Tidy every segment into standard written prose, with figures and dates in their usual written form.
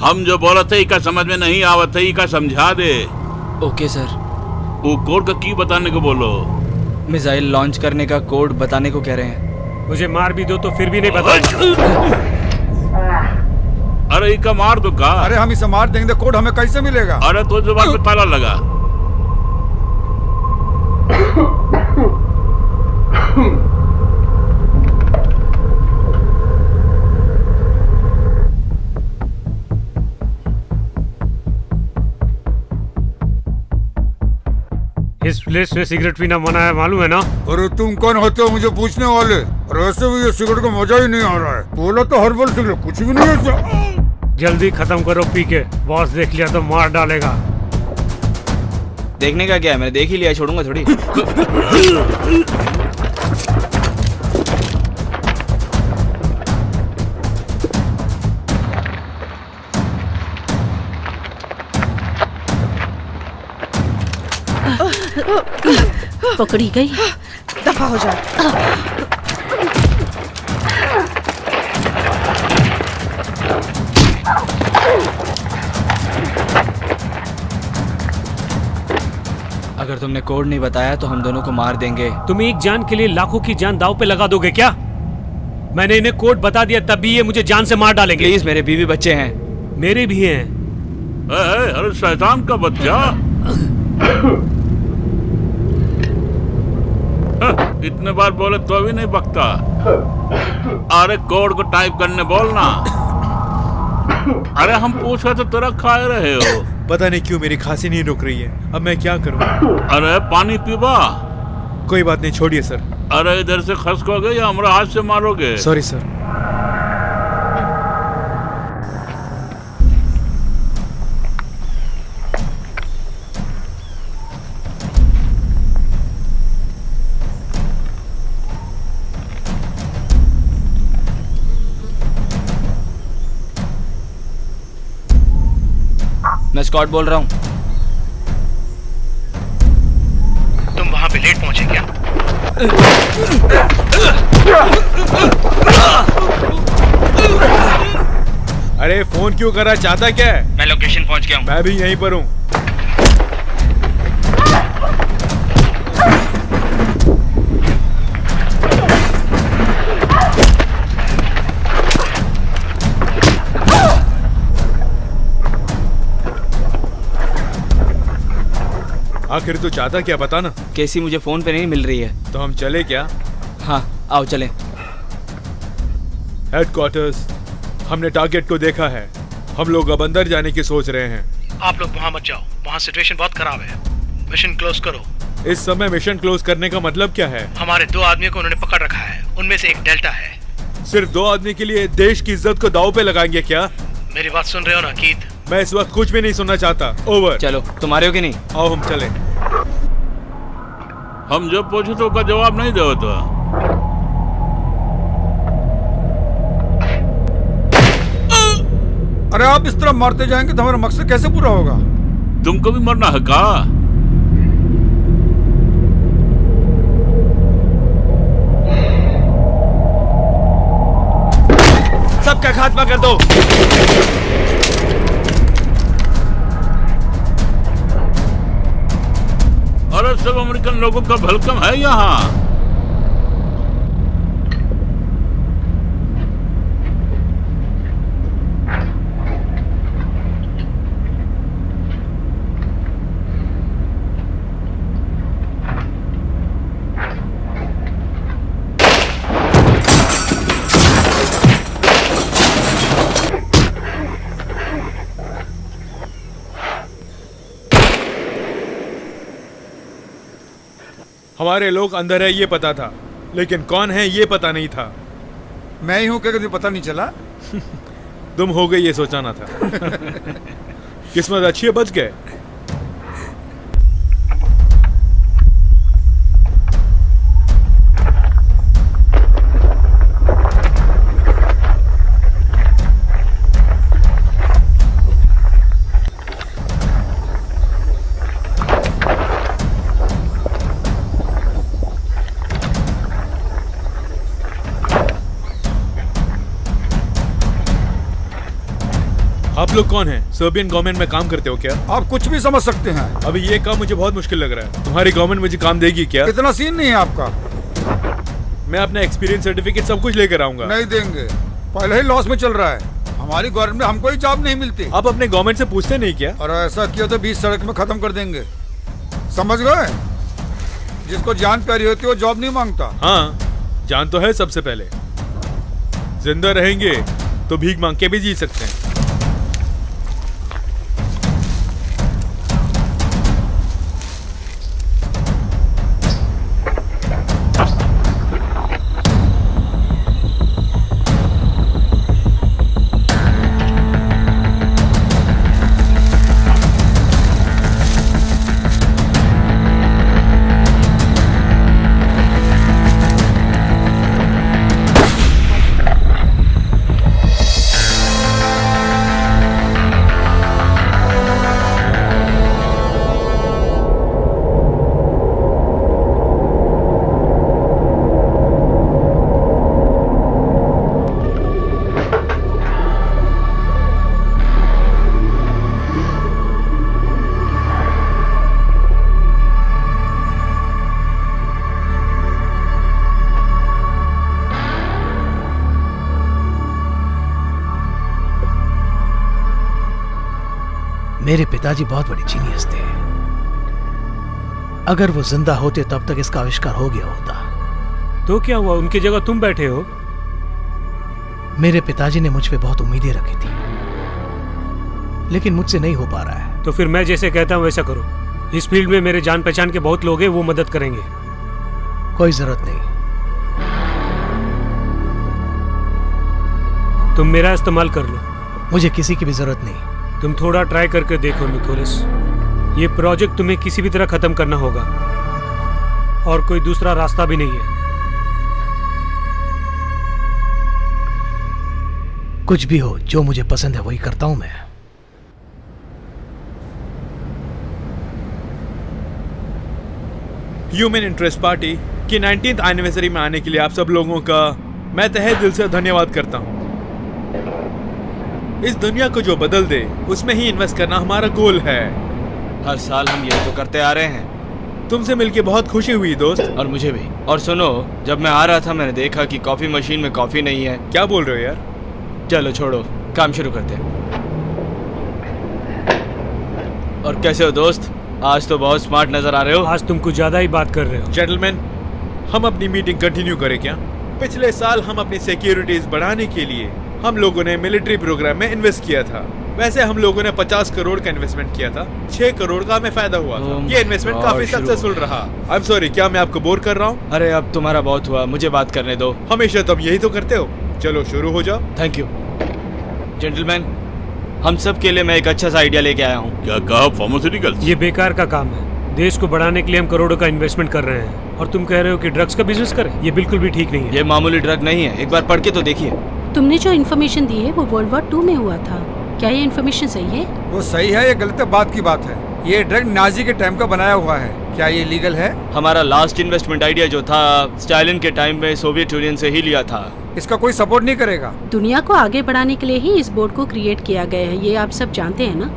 हम जो बोला थे इका समझ में नहीं आवत है, इका समझा दे। Okay sir. वो कोड का की बताने को बोलो। मिसाइल लॉन्च करने का कोड बताने को कह रहे हैं। मुझे मार भी दो तो फिर भी नहीं बताएंगे। अरे इका मार दो का। अरे हम इसे मार देंगे, कोड हमें कैसे मिलेगा? अरे तो जुबान पे ताला लगा। इस प्लेस में सिगरेट पीना मना है, मालूम है ना? अरे तुम कौन होते हो मुझे पूछने वाले? और वैसे भी ये सिगरेट का मजा ही नहीं आ रहा है। बोला तो हर्बल सिगरेट, कुछ भी नहीं है। जल्दी खत्म करो पी के, बॉस देख लिया तो मार डालेगा। देखने का क्या है, मैंने देख ही लिया, छोड़ूंगा थोड़ी। पकड़ी गई। दफा हो जाओ। अगर तुमने कोड नहीं बताया तो हम दोनों को मार देंगे। तुम एक जान के लिए लाखों की जान दांव पे लगा दोगे क्या? मैंने इन्हें कोड बता दिया तब भी ये मुझे जान से मार डालेंगे। प्लीज, मेरे बीवी बच्चे हैं। मेरे भी हैं। अरे शैतान का बच्चा। इतने बार बोले तो भी नहीं बकता। अरे कोड को टाइप करने बोलना। अरे हम पूछ रहे तो तेरा खाए रहे हो। पता नहीं क्यों मेरी खांसी नहीं रुक रही है, अब मैं क्या करूं? अरे पानी पीबा। कोई बात नहीं, छोड़िए सर। अरे इधर से खसकोगे या हमारा हाथ से मारोगे? Sorry sir. मैं स्कॉट बोल रहा हूँ। तुम वहां पे लेट पहुंचे क्या? अरे फोन क्यों करा, चाहता क्या है? मैं लोकेशन पहुंच गया हूँ। मैं भी यहीं पर हूँ। आखिर तू चाहता क्या, बता ना। केसी मुझे फोन पे नहीं मिल रही है। तो हम चले क्या? हाँ आओ चलें। हेडक्वार्टर्स, हमने टारगेट को देखा है। हम लोग अब अंदर जाने की सोच रहे हैं। आप लोग वहां मत जाओ, वहां सिचुएशन बहुत खराब है। मिशन क्लोज करो। इस समय मिशन क्लोज करने का मतलब क्या है? हमारे 2 आदमियों को उन्होंने पकड़ रखा है, उनमें से एक डेल्टा है। सिर्फ 2 आदमी के लिए देश की इज्जत को दांव पे लगाएंगे क्या? मेरी बात सुन रहे हो ना कीथ? मैं इस वक्त कुछ भी नहीं सुनना चाहता। ओवर। चलो, तुम्हारे हो कि नहीं? आओ हम चले। हम जो पूछे तो का जवाब नहीं दो तो। अरे आप इस तरह मारते जाएंगे तो हमारा मकसद कैसे पूरा होगा? तुमको भी मरना है का? सबका खात्मा कर दो। अरे सब अमेरिकन लोगों का वेलकम है यहाँ। हमारे लोग अंदर है ये पता था, लेकिन कौन है ये पता नहीं था। मैं ही हूँ क्या, कभी पता नहीं चला? तुम हो गई ये सोचाना था। किस्मत अच्छी है, बच गए। आप लोग कौन हैं? सर्बियन गवर्नमेंट में काम करते हो क्या? आप कुछ भी समझ सकते हैं। अभी ये काम मुझे बहुत मुश्किल लग रहा है। तुम्हारी गवर्नमेंट मुझे काम देगी क्या? इतना सीन नहीं है आपका। मैं अपना एक्सपीरियंस सर्टिफिकेट सब कुछ लेकर आऊंगा। नहीं देंगे, पहले ही लॉस में चल रहा है। हमारी गवर्नमेंट में हमको ही जॉब नहीं मिलती। आप अपने गवर्नमेंट से पूछते नहीं क्या? और ऐसा किया तो 20 सड़क में खत्म कर देंगे, समझ गए? जिसको जान प्यारी होती है वो जॉब नहीं मांगता। हाँ, जान तो है सबसे पहले। जिंदा रहेंगे तो भीख मांग के भी जी सकते हैं। मेरे पिताजी बहुत बड़ी जीनियस थे। अगर वो जिंदा होते तब तक इसका आविष्कार हो गया होता। तो क्या हुआ, उनकी जगह तुम बैठे हो? मेरे पिताजी ने मुझ पे बहुत उम्मीदें रखी थी, लेकिन मुझसे नहीं हो पा रहा है। तो फिर मैं जैसे कहता हूँ वैसा करो। इस फील्ड में मेरे जान पहचान के बहुत लोग हैं, वो मदद करेंगे। कोई जरूरत नहीं। तुम मेरा इस्तेमाल कर लो। मुझे किसी की भी जरूरत नहीं। तुम थोड़ा ट्राई करके देखो निकोलस। ये प्रोजेक्ट तुम्हें किसी भी तरह खत्म करना होगा और कोई दूसरा रास्ता भी नहीं है। कुछ भी हो, जो मुझे पसंद है वही करता हूं मैं। ह्यूमन इंटरेस्ट पार्टी की 19th एनिवर्सरी में आने के लिए आप सब लोगों का मैं तहे दिल से धन्यवाद करता हूं। इस दुनिया को जो बदल दे उसमें ही इन्वेस्ट करना हमारा गोल है। हर साल हम ये तो करते आ रहे हैं। तुमसे मिलके बहुत खुशी हुई दोस्त। और मुझे भी। और सुनो, जब मैं आ रहा था मैंने देखा कि कॉफी मशीन में कॉफी नहीं है। क्या बोल रहे हो यार? चलो छोड़ो, काम शुरू करते हैं। और कैसे हो दोस्त? आज तो बहुत स्मार्ट नजर आ रहे हो। आज तुम कुछ ज्यादा ही बात कर रहे हो। जेंटलमैन, हम अपनी मीटिंग कंटिन्यू करें क्या? पिछले साल हम अपनी सिक्योरिटीज बढ़ाने के लिए हम लोगों ने मिलिट्री प्रोग्राम में इन्वेस्ट किया था। वैसे हम लोगों ने 50 करोड़ का इन्वेस्टमेंट किया था। 6 करोड़ का हमें फायदा हुआ था। ये इन्वेस्टमेंट काफी सक्सेसफुल रहा। आई एम सॉरी, क्या मैं आपको बोर कर रहा हूँ? अरे अब तुम्हारा बहुत हुआ, मुझे बात करने दो। हमेशा तुम यही तो करते हो। चलो शुरू हो जाओ। Thank you gentleman. हम सब के लिए मैं एक अच्छा सा आइडिया लेके आया हूँ। क्या कहा? फार्मास्यूटिकल्स? ये बेकार का काम है। देश को बढ़ाने के लिए हम करोड़ों का इन्वेस्टमेंट कर रहे हैं और तुम कह रहे हो कि ड्रग्स का बिजनेस करें। ये बिल्कुल भी ठीक नहीं है। ये मामूली ड्रग नहीं है, एक बार पढ़ के तो देखिए। तुमने जो इन्फॉर्मेशन दी है वो वर्ल्ड वॉर 2 में हुआ था। क्या ये इन्फॉर्मेशन सही है? वो सही है, ये गलत बात की बात है। ये ड्रग नाजी के टाइम का बनाया हुआ है। क्या ये लीगल है? हमारा लास्ट इन्वेस्टमेंट आइडिया जो था स्टालिन के टाइम में सोवियत यूनियन से ही लिया था। इसका कोई सपोर्ट नहीं करेगा। दुनिया को आगे बढ़ाने के लिए ही इस बोर्ड को क्रिएट किया गया है, ये आप सब जानते हैं ना।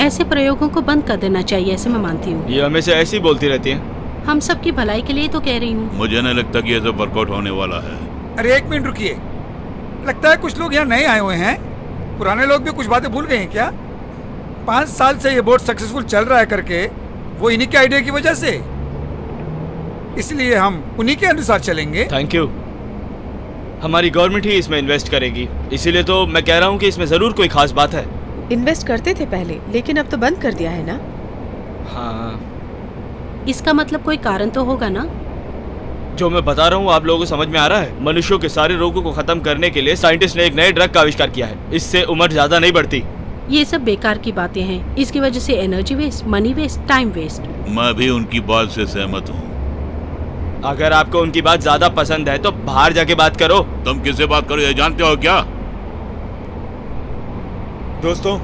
ऐसे प्रयोगों को बंद कर देना चाहिए, ऐसे मैं मानती हूँ। ये हमेशा ऐसी बोलती रहती है। हम सब की भलाई के लिए तो कह रही हूँ। मुझे नहीं लगता कि ये सब वर्कआउट होने वाला है। अरे एक मिनट रुकिए, लगता है कुछ लोग यहाँ नए आए हुए हैं। पुराने लोग भी कुछ बातें भूल गए हैं क्या? 5 साल से ये बोर्ड सक्सेसफुल चल रहा है करके, वो इन्हीं के आइडिया की वजह से। इसलिए हम उन्हीं के अनुसार चलेंगे। Thank you. हमारी गवर्नमेंट ही इसमें इन्वेस्ट करेगी, इसीलिए तो मैं कह रहा हूँ कि इसमें जरूर कोई खास बात है। इन्वेस्ट करते थे पहले, लेकिन अब तो बंद कर दिया है ना। हाँ, इसका मतलब कोई कारण तो होगा ना। जो मैं बता रहा हूँ आप लोगों को समझ में आ रहा है? मनुष्यों के सारे रोगों को खत्म करने के लिए साइंटिस्ट ने एक नए ड्रग का आविष्कार किया है। इससे उम्र ज्यादा नहीं बढ़ती। ये सब बेकार की बातें हैं। इसकी वजह से energy waste, money waste, time waste. मैं भी उनकी बात से सहमत हूँ। अगर आपको उनकी बात ज्यादा पसंद है तो बाहर जाके बात करो। तुम किससे बात करो ये जानते हो क्या? दोस्तों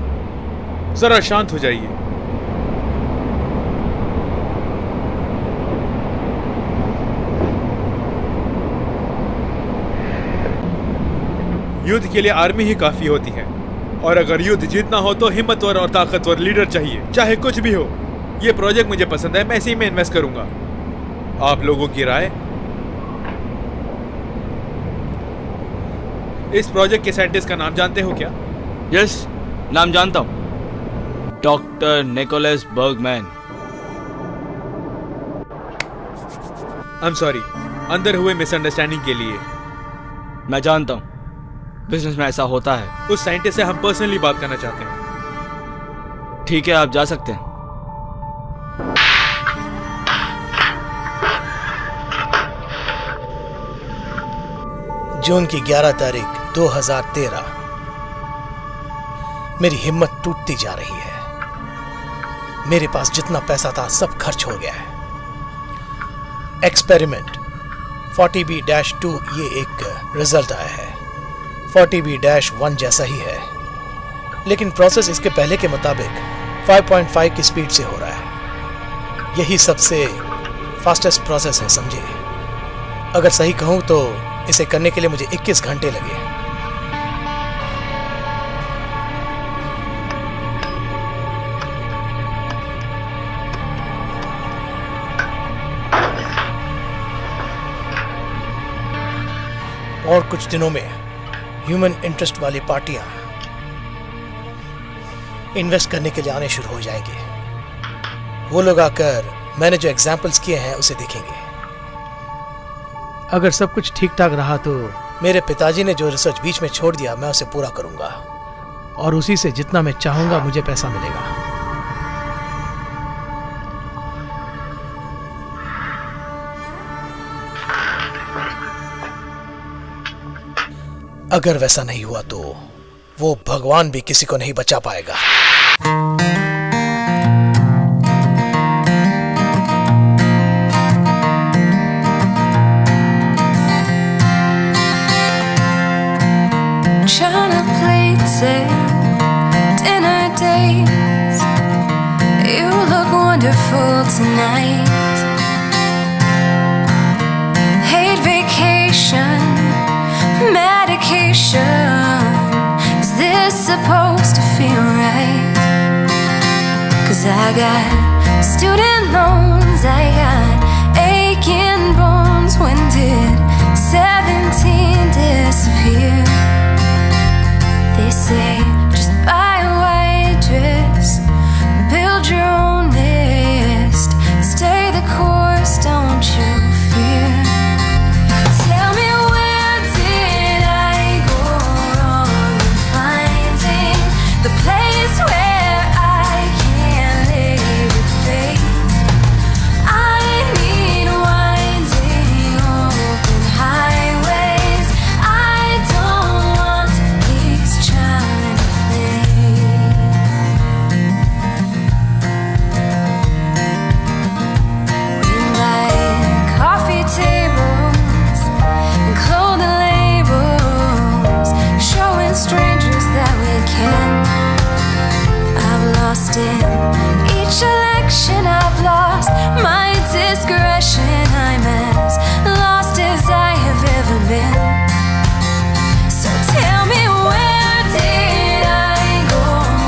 जरा शांत हो जाइए। युद्ध के लिए आर्मी ही काफी होती है, और अगर युद्ध जीतना हो तो हिम्मतवर और ताकतवर लीडर चाहिए, चाहे कुछ भी हो। ये प्रोजेक्ट मुझे पसंद है, मैं इसी में इन्वेस्ट करूंगा। आप लोगों की राय? इस प्रोजेक्ट के साइंटिस्ट का नाम जानते हो क्या? यस, नाम जानता हूँ, doctor Nicholas Bergman. I am sorry अंदर हुए मिसअंडरस्टैंडिंग के लिए। मैं जानता हूँ बिजनेस में ऐसा होता है। उस साइंटिस्ट से हम पर्सनली बात करना चाहते हैं। ठीक है, आप जा सकते हैं। जून की 11 तारीख 2013। मेरी हिम्मत टूटती जा रही है। मेरे पास जितना पैसा था सब खर्च हो गया है। एक्सपेरिमेंट 40B-2 ये एक रिजल्ट आया है। 40B-1 जैसा ही है, लेकिन प्रोसेस इसके पहले के मुताबिक 5.5 की स्पीड से हो रहा है। यही सबसे फास्टेस्ट प्रोसेस है, समझे? अगर सही कहूं तो इसे करने के लिए मुझे 21 घंटे लगे। और कुछ दिनों में ह्यूमन इंटरेस्ट वाली पार्टियां इन्वेस्ट करने के लिए आने शुरू हो जाएंगे। वो लोग आकर मैंने जो एग्जाम्पल्स किए हैं उसे देखेंगे। अगर सब कुछ ठीक ठाक रहा तो मेरे पिताजी ने जो रिसर्च बीच में छोड़ दिया मैं उसे पूरा करूंगा, और उसी से जितना मैं चाहूंगा मुझे पैसा मिलेगा। अगर वैसा नहीं हुआ तो वो भगवान भी किसी को नहीं बचा पाएगा। China plates and dinner dates. You look wonderful tonight. Hate vacation, medication. Is this supposed to feel right? 'Cause I got student loans, I got aching bones. When did 17 disappear? They say just buy a white dress, build your own nest, stay the course, don't you fear. Tell me, where did I go wrong in finding the place where I can lay with faith? I need winding open highways. I don't want these China plates. We like coffee tables and clothing labels, showing strangers that we can. I've lost in each election, I've lost my discretion. I'm as lost as I have ever been. So tell me, where did I go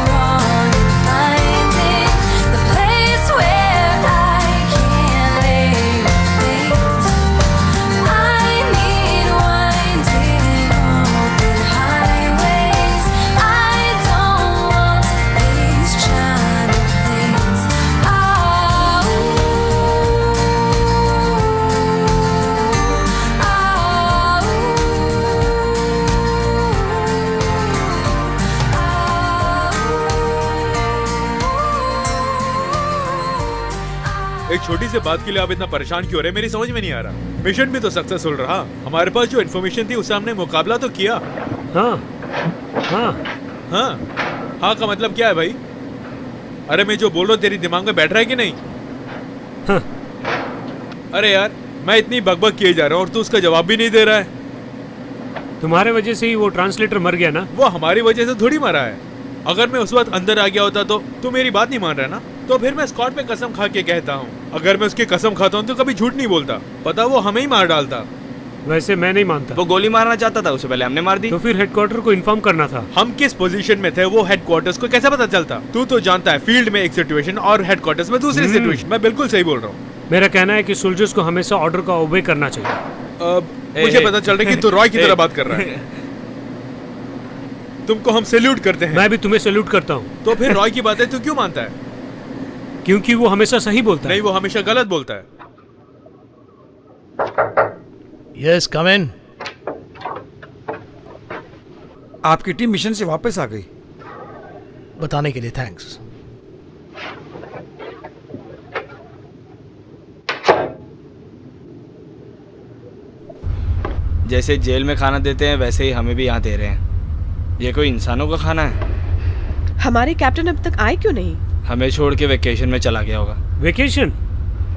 wrong in finding the place where I can lay with faith? I need winding open highways. I don't want these China plates. Oh. एक छोटी सी बात के लिए आप इतना परेशान क्यों हो रहे, मेरी समझ में नहीं आ रहा। मिशन भी तो सक्सेसफुल रहा, हमारे पास जो इन्फॉर्मेशन थी उससे हमने मुकाबला तो किया। हाँ हाँ हाँ हाँ का मतलब क्या है भाई? अरे मैं जो बोल रहा हूँ तेरी दिमाग में बैठ रहा है कि नहीं? हाँ। अरे यार मैं इतनी बकबक किए जा रहा हूँ और तू उसका जवाब भी नहीं दे रहा है। तुम्हारे वजह से ही वो ट्रांसलेटर मर गया ना। वो हमारी वजह से थोड़ी मरा है। अगर मैं उस वक्त अंदर आ गया होता तो तू मेरी बात नहीं मान रहा ना, तो फिर मैं स्कॉट पे कसम खा के कहता हूँ। अगर मैं उसकी कसम खाता हूँ तो कभी झूठ नहीं बोलता, पता वो हमें ही मार डालता। वैसे मैं नहीं मानता। वो गोली मारना चाहता था, उससे पहले हमने मार दी। तो फिर हेडक्वार्टर को इन्फॉर्म करना था। हम किस पोजीशन में थे वो हेडक्वार्टर्स को कैसे पता चलता? तू तो जानता है फील्ड में एक सिचुएशन और हेडक्वार्टर्स में दूसरी सिचुएशन। मैं बिल्कुल सही बोल रहा हूँ। मेरा कहना है कि सोल्जर्स को हमेशा ऑर्डर का ओबे करना चाहिए। अब मुझे पता चल रहा है कि तू रॉय की तरह बात कर रहा है। तुमको हम सैल्यूट करते हैं। मैं भी तुम्हें सैल्यूट करता हूँ। तो फिर रॉय की बातें तू क्यों मानता है? क्योंकि वो हमेशा सही बोलता है। नहीं, वो हमेशा गलत बोलता है। यस, कम इन। आपकी टीम मिशन से वापस आ गई। बताने के लिए थैंक्स। जैसे जेल में खाना देते हैं वैसे ही हमें भी यहाँ दे रहे हैं। ये कोई इंसानों का खाना है? हमारे कैप्टन अब तक आए क्यों नहीं? हमें छोड़ के वेकेशन में चला गया होगा। वेकेशन?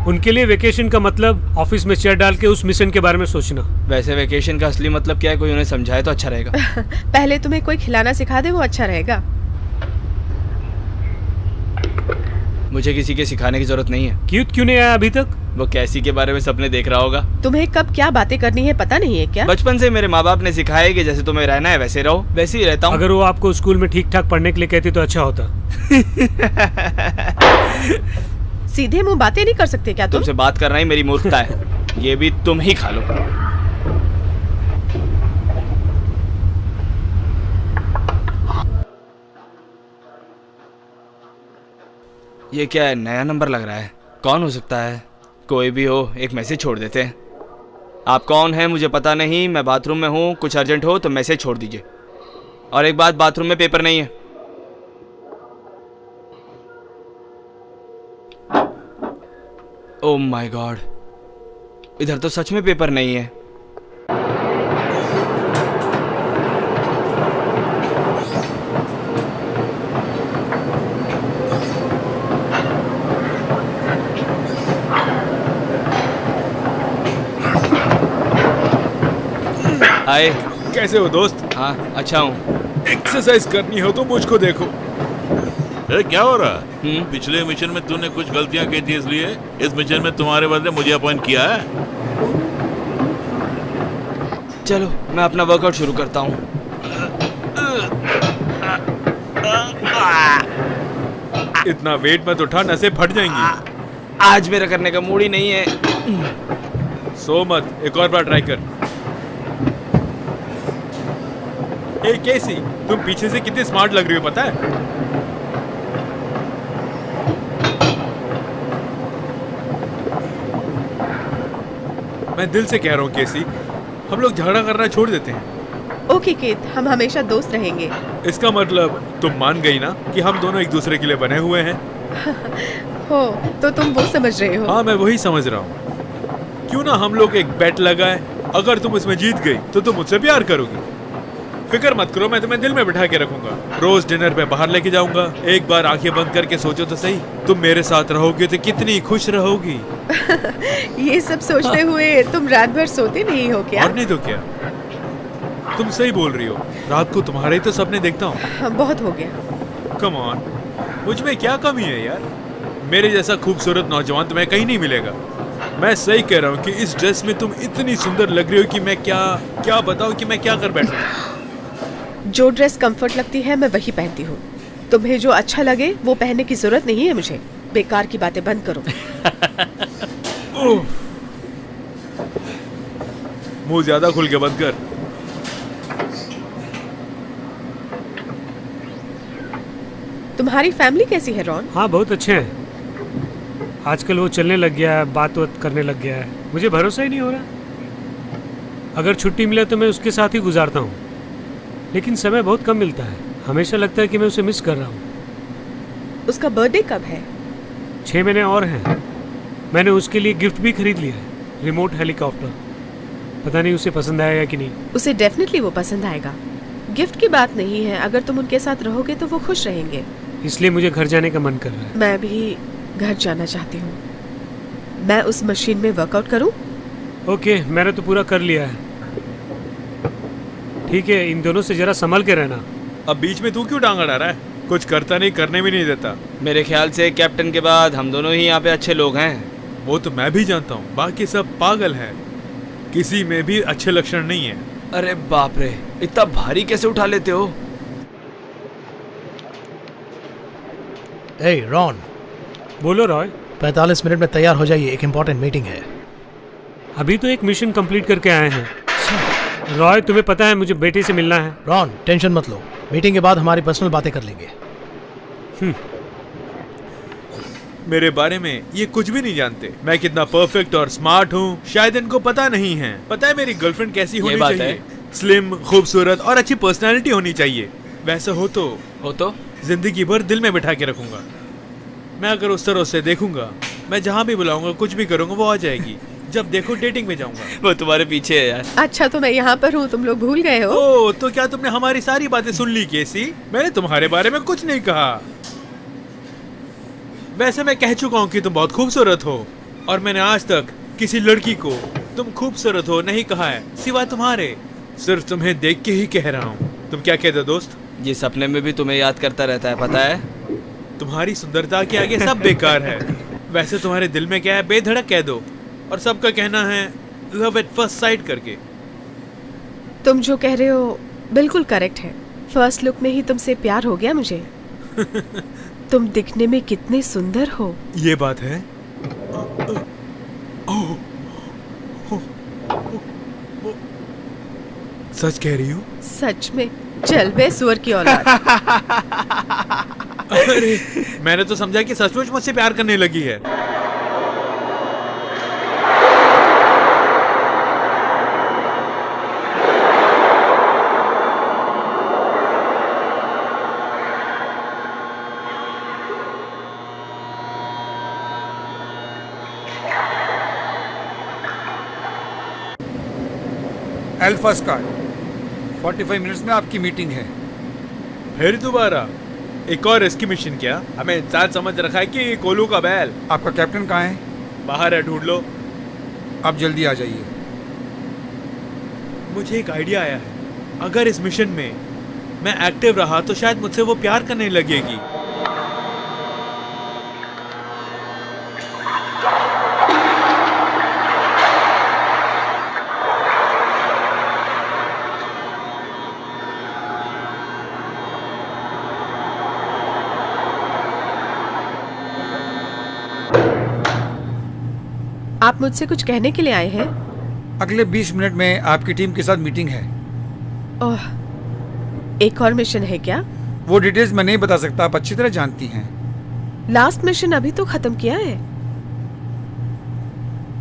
उनके लिए वेकेशन का मतलब ऑफिस में चेयर डाल के उस मिशन के बारे में सोचना। वैसे वेकेशन का असली मतलब क्या है, कोई उन्हें समझाए तो अच्छा रहेगा। पहले तुम्हें कोई खिलाना सिखा दे, वो अच्छा रहेगा। मुझे किसी के सिखाने की जरूरत नहीं है। क्यों नहीं आया अभी तक? वो कैसी के बारे में सपने देख रहा होगा। तुम्हें कब क्या बातें करनी है पता नहीं है क्या? बचपन से मेरे माँ बाप ने सिखाया कि जैसे तुम्हें रहना है वैसे रहो, वैसे ही रहता हूँ। अगर वो आपको स्कूल में ठीक ठाक पढ़ने के लिए कहती तो अच्छा होता। सीधे मुंह बातें नहीं कर सकते क्या तुम? तुमसे बात करना ही मेरी मूर्खता है। ये भी तुम ही खा लो। ये क्या है, नया नंबर लग रहा है। कौन हो सकता है? कोई भी हो, एक मैसेज छोड़ देते हैं। आप कौन हैं मुझे पता नहीं, मैं बाथरूम में हूँ, कुछ अर्जेंट हो तो मैसेज छोड़ दीजिए। और एक बात, बाथरूम में पेपर नहीं है। ओह माय गॉड, इधर तो सच में पेपर नहीं है। हाय, कैसे हो दोस्त? हाँ अच्छा हूँ। एक्सरसाइज करनी हो तो मुझको देखो। क्या हो रहा? पिछले मिशन में तूने कुछ गलतियां की थी, इसलिए इस मिशन में तुम्हारे बदले मुझे अपॉइंट किया है। चलो मैं अपना वर्कआउट शुरू करता हूँ। इतना वेट मत उठा, नसें फट जाएंगी। आज मेरा करने का मूड ही नहीं है। सो मत, एक और बार ट्राई कर। ए केसी, तुम पीछे से कितनी स्मार्ट लग रही हो पता है? मैं दिल से कह रहा हूँ केसी, हम लोग झगड़ा करना छोड़ देते हैं। ओके केत, हम हमेशा दोस्त रहेंगे। इसका मतलब तुम मान गई ना कि हम दोनों एक दूसरे के लिए बने हुए हैं? हो तो तुम वो समझ रहे हो? हाँ मैं वही समझ रहा हूँ। क्यों ना हम लोग एक बेट लगाए, अगर तुम इसमें जीत गई तो तुम मुझसे प्यार करोगी। फिक्र मत करो, मैं तुम्हें दिल में बिठा के रखूंगा। रोज डिनर पे बाहर लेके जाऊंगा। एक बार आंखें बंद करके सोचो तो सही, तुम मेरे साथ रहोगे तो कितनी खुश रहोगी। ये सब सोचते हुए तुम रात भर सोते नहीं हो क्या? और नहीं तो क्या, तुम सही बोल रही हो। रात को तुम्हारे ही तो सपने देखता हूँ। बहुत हो गया। कम ऑन, मुझ में क्या कमी है यार? मेरे जैसा खूबसूरत नौजवान तुम्हें कहीं नहीं मिलेगा। मैं सही कह रहा हूँ कि इस ड्रेस में तुम इतनी सुंदर लग रही हो कि मैं क्या बताऊँ कि मैं क्या कर बैठूं। जो ड्रेस कंफर्ट लगती है मैं वही पहनती हूँ। तुम्हें जो अच्छा लगे वो पहनने की जरूरत नहीं है मुझे। बेकार की बातें बंद करो। मुंह ज्यादा खुल के बंद कर। तुम्हारी फैमिली कैसी है रॉन? हाँ बहुत अच्छे हैं। आजकल वो चलने लग गया है, बात करने लग गया है। मुझे भरोसा ही नहीं हो रहा। अगर छुट्टी मिले तो मैं उसके साथ ही गुजारता हूँ, लेकिन समय बहुत कम मिलता है। हमेशा लगता है कि मैं उसे मिस कर रहा हूँ। उसका बर्थडे कब है? 6 महीने और हैं। मैंने उसके लिए गिफ्ट भी खरीद लिया है, रिमोट हेलीकॉप्टर। पता नहीं उसे पसंद आएगा कि नहीं। उसे डेफिनेटली वो पसंद आएगा। गिफ्ट की बात नहीं है, अगर तुम उनके साथ रहोगे तो वो खुश रहेंगे। इसलिए मुझे घर जाने का मन कर रहा है। मैं भी घर जाना चाहती हूँ। मैं उस मशीन में वर्कआउट करूँ? ओके, मैंने तो पूरा कर लिया है। ठीक है, इन दोनों से जरा संभल के रहना। अब बीच में तू क्यों टांग अड़ा रहा है? कुछ करता नहीं, करने भी नहीं देता। मेरे ख्याल से कैप्टन के बाद हम दोनों ही यहाँ पे अच्छे लोग हैं। वो तो मैं भी जानता हूँ, बाकी सब पागल हैं। किसी में भी अच्छे लक्षण नहीं है। अरे बाप रे, इतना भारी कैसे उठा लेते हो? हे रॉन, बोलो रॉय। 45 मिनट में तैयार हो जाइए, एक इम्पोर्टेंट मीटिंग है। अभी तो एक मिशन कंप्लीट करके आए हैं। रॉय, तुम्हें पता है मुझे बेटे से मिलना है। रॉन, टेंशन मत लो, मीटिंग के बाद हमारी पर्सनल बातें कर लेंगे। मेरे बारे में ये कुछ भी नहीं जानते। मैं कितना परफेक्ट और स्मार्ट हूँ, शायद इनको पता नहीं है। पता है मेरी गर्लफ्रेंड कैसी होनी चाहिए? स्लिम, खूबसूरत और अच्छी पर्सनालिटी होनी चाहिए। वैसा हो तो जिंदगी भर दिल में बिठा के रखूंगा। मैं अगर उस तरह से देखूंगा, मैं जहाँ भी बुलाऊंगा, कुछ भी करूंगा, वो आ जाएगी। जब देखो डेटिंग में जाऊंगा। वो तुम्हारे पीछे है यार। अच्छा, तो मैं यहाँ पर हूँ, तुम लोग भूल गए हो? ओ, तो क्या तुमने हमारी सारी बातें सुन ली केसी? मैंने तुम्हारे बारे में कुछ नहीं कहा। वैसे मैं कह चुका हूँ कि तुम बहुत खूबसूरत हो, और मैंने आज तक किसी लड़की को तुम खूबसूरत हो नहीं कहा है, सिवाय तुम्हारे। सिर्फ तुम्हें देख के ही कह रहा हूँ। तुम क्या कहते हो दोस्त? ये सपने में भी तुम्हें याद करता रहता है, पता है? तुम्हारी सुंदरता के आगे सब बेकार है। वैसे तुम्हारे दिल में क्या है, बेधड़क कह दो। और सबका कहना है लव एट फर्स्ट साइट करके। तुम जो कह रहे हो बिल्कुल करेक्ट है। फर्स्ट लुक में ही तुमसे प्यार हो गया मुझे। तुम दिखने में कितने सुंदर हो। ये बात है। सच कह रही हो? सच में? चल बे सुअर की औलाद। अरे, मैंने तो समझा कि सचमुच मुझसे प्यार करने लगी है। अल्फा स्क्वाड, 45 मिनट्स में आपकी मीटिंग है। फिर दोबारा एक और रेस्क्यू मिशन? क्या हमें इंसान समझ रखा है कि कोलू का बैल? आपका कैप्टन कहाँ है? बाहर है, ढूंढ लो। आप जल्दी आ जाइए। मुझे एक आइडिया आया है। अगर इस मिशन में मैं एक्टिव रहा तो शायद मुझसे वो प्यार करने लगेगी। आप मुझसे कुछ कहने के लिए आए हैं? अगले 20 मिनट में आपकी टीम के साथ मीटिंग है। ओह, एक और मिशन है क्या? वो डिटेल्स मैं नहीं बता सकता, आप अच्छी तरह जानती हैं। लास्ट मिशन अभी तो खत्म किया है।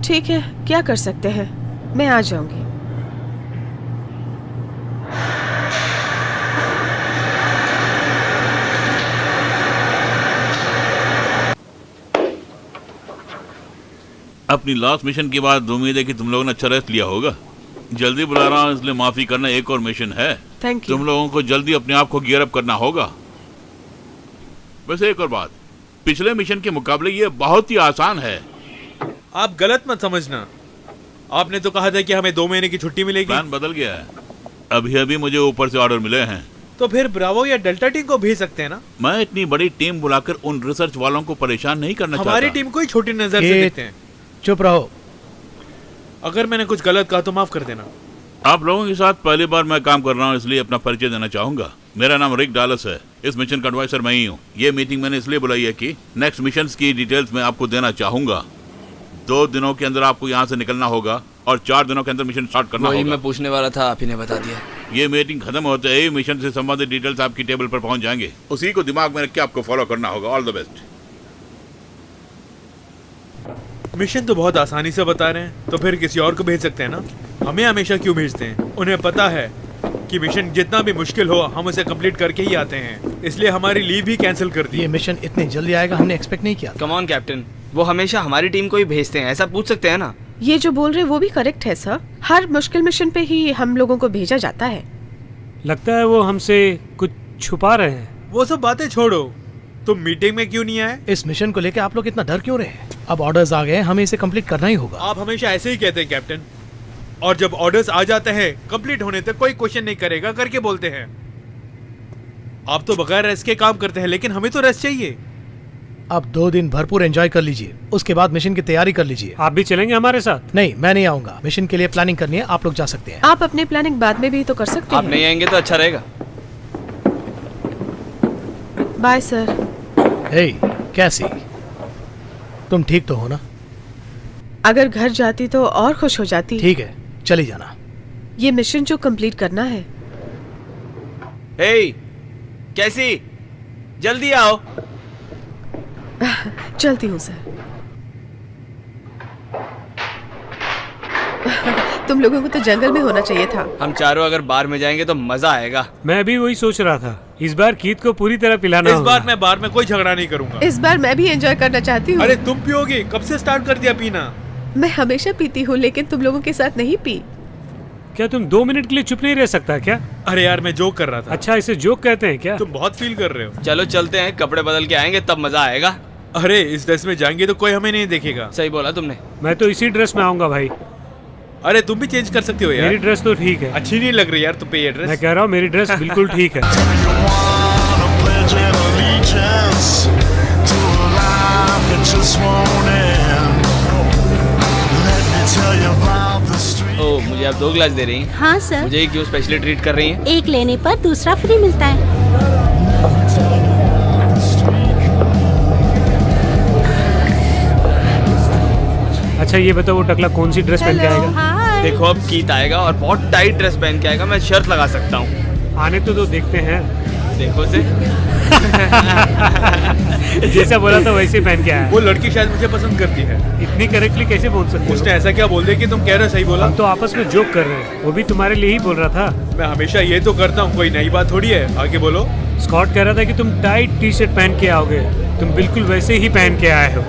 ठीक है, क्या कर सकते हैं, मैं आ जाऊंगी। अपनी लास्ट मिशन के बाद उम्मीद है कि तुम लोगों ने अच्छा रेस्ट लिया होगा। जल्दी बुला रहा हूँ इसलिए माफी करना, एक और मिशन है। Thank you. तुम लोगों को जल्दी अपने आप को गियर अप करना होगा। वैसे एक और बात, पिछले मिशन के मुकाबले ये बहुत ही आसान है। आप गलत मत समझना। आपने तो कहा था कि हमें 2 महीने की छुट्टी मिलेगी। प्लान बदल गया है। अभी अभी मुझे ऊपर से ऑर्डर मिले हैं। तो फिर ब्रावो या डेल्टा टीम को भेज सकते हैं ना? मैं इतनी बड़ी टीम बुलाकर उन रिसर्च वालों को परेशान नहीं करना चाहता। हमारी टीम को ही छोटी नजर से देखते हैं। चुप रहो। अगर मैंने कुछ गलत कहा तो माफ कर देना। आप लोगों के साथ पहली बार मैं काम कर रहा हूँ, इसलिए अपना परिचय देना चाहूंगा। मेरा नाम रिक डालस है। इस मिशन का एडवाइजर मैं ही हूँ। ये मीटिंग मैंने इसलिए बुलाई है कि नेक्स्ट मिशन की डिटेल्स मैं आपको देना चाहूंगा। 2 दिनों के अंदर आपको यहाँ से निकलना होगा और 4 दिनों के अंदर मिशन स्टार्ट करना होगा। मैं पूछने वाला था, आप ही ने बता दिया। ये मीटिंग खत्म होते ही मिशन से संबंधित डिटेल्स आपकी टेबल पर पहुंच जाएंगे। उसी को दिमाग में रख के आपको फॉलो करना होगा। All the best. मिशन तो बहुत आसानी से बता रहे हैं, तो फिर किसी और को भेज सकते हैं ना। हमें हमेशा क्यों भेजते हैं? उन्हें पता है कि मिशन जितना भी मुश्किल हो हम उसे कंप्लीट करके ही आते हैं, इसलिए हमारी लीव भी कैंसिल कर दी। ये मिशन इतनी जल्दी आएगा हमने एक्सपेक्ट नहीं किया। कम ऑन कैप्टन, वो हमेशा हमारी टीम को ही भेजते हैं, ऐसा पूछ सकते हैं ना? ये जो बोल रहे वो भी करेक्ट है सर। हर मुश्किल मिशन पे ही हम लोगों को भेजा जाता है। लगता है वो हमसे कुछ छुपा रहे हैं। वो सब बातें छोड़ो, तुम मीटिंग में क्यों नहीं आए? इस मिशन को लेके आप लोग इतना डर क्यों रहे हैं? अब ऑर्डर्स आ गए, हमें इसे कंप्लीट करना ही होगा। आप हमेशा ऐसे ही कहते हैं कैप्टन, और जब ऑर्डर्स आ जाते हैं कंप्लीट होने तक कोई क्वेश्चन नहीं करेगा करके बोलते हैं। आप तो बगैर रेस्ट के काम करते हैं, लेकिन हमें तो रेस्ट चाहिए। अब 2 दिन भरपूर एंजॉय कर लीजिए, उसके बाद मिशन की तैयारी कर लीजिए। आप भी चलेंगे हमारे साथ? नहीं, मैं नहीं आऊंगा। मिशन के लिए प्लानिंग करनी है, आप लोग जा सकते हैं। आप अपने प्लानिंग बाद में भी तो कर सकते आप हैं। नहीं आएंगे तो अच्छा रहेगा। Bye sir. हे कैसी, तुम ठीक तो हो ना? अगर घर जाती तो और खुश हो जाती। ठीक है, चली जाना। ये मिशन जो कंप्लीट करना है। हे कैसी, जल्दी आओ। चलती हूँ सर। तुम लोगों को तो जंगल में होना चाहिए था। हम चारों अगर बार में जाएंगे तो मजा आएगा। मैं भी वही सोच रहा था। इस बार कीथ को पूरी तरह पिलाना इस होगा। बार मैं बार में कोई झगड़ा नहीं करूंगा। इस बार मैं भी एंजॉय करना चाहती हूँ। अरे तुम पियोगी? कब से स्टार्ट कर दिया पीना? मैं हमेशा पीती हूँ, लेकिन तुम लोगों के साथ नहीं पी। क्या तुम 2 मिनट के लिए चुप नहीं रह सकता क्या? अरे यार मैं जोक कर रहा था। अच्छा, इसे जोक कहते हैं क्या? तुम बहुत फील कर रहे हो। चलो चलते हैं, कपड़े बदल के आएंगे तब मजा आएगा। अरे इस ड्रेस में जाएंगे तो कोई हमें नहीं देखेगा। सही बोला तुमने। मैं तो इसी ड्रेस में आऊंगा भाई। अरे तुम भी चेंज कर सकते हो यार। मेरी ड्रेस तो ठीक है। अच्छी नहीं लग रही यार तुम पे ये ड्रेस। मैं कह रहा हूँ मेरी ड्रेस बिल्कुल ठीक है। ओ, मुझे आप 2 गिलास दे रही हैं? हाँ सर। मुझे क्यों स्पेशली ट्रीट कर रही हैं? एक लेने पर दूसरा फ्री मिलता है। अच्छा ये बताओ, वो टकला कौन सी ड्रेस पहन के आएगा? हाय। देखो अब कीथ आएगा और बहुत टाइट ड्रेस पहन के आएगा, मैं शर्त लगा सकता हूँ। आने तो दो, देखते हैं। देखो से। जैसा बोला था वैसे पहन के आया। वो लड़की शायद मुझे पसंद करती है। इतनी करेक्टली कैसे बोल सकते हो? उसने ऐसा क्या बोल दिया कि तुम कह रहे हो सही बोला? हम तो आपस में जोक कर रहे हैं, वो भी तुम्हारे लिए ही बोल रहा था। मैं हमेशा ये तो करता हूँ, कोई नई बात थोड़ी है। आगे बोलो। स्कॉट कह रहा था कि तुम टाइट टी शर्ट पहन के आओगे, तुम बिल्कुल वैसे ही पहन के आए हो।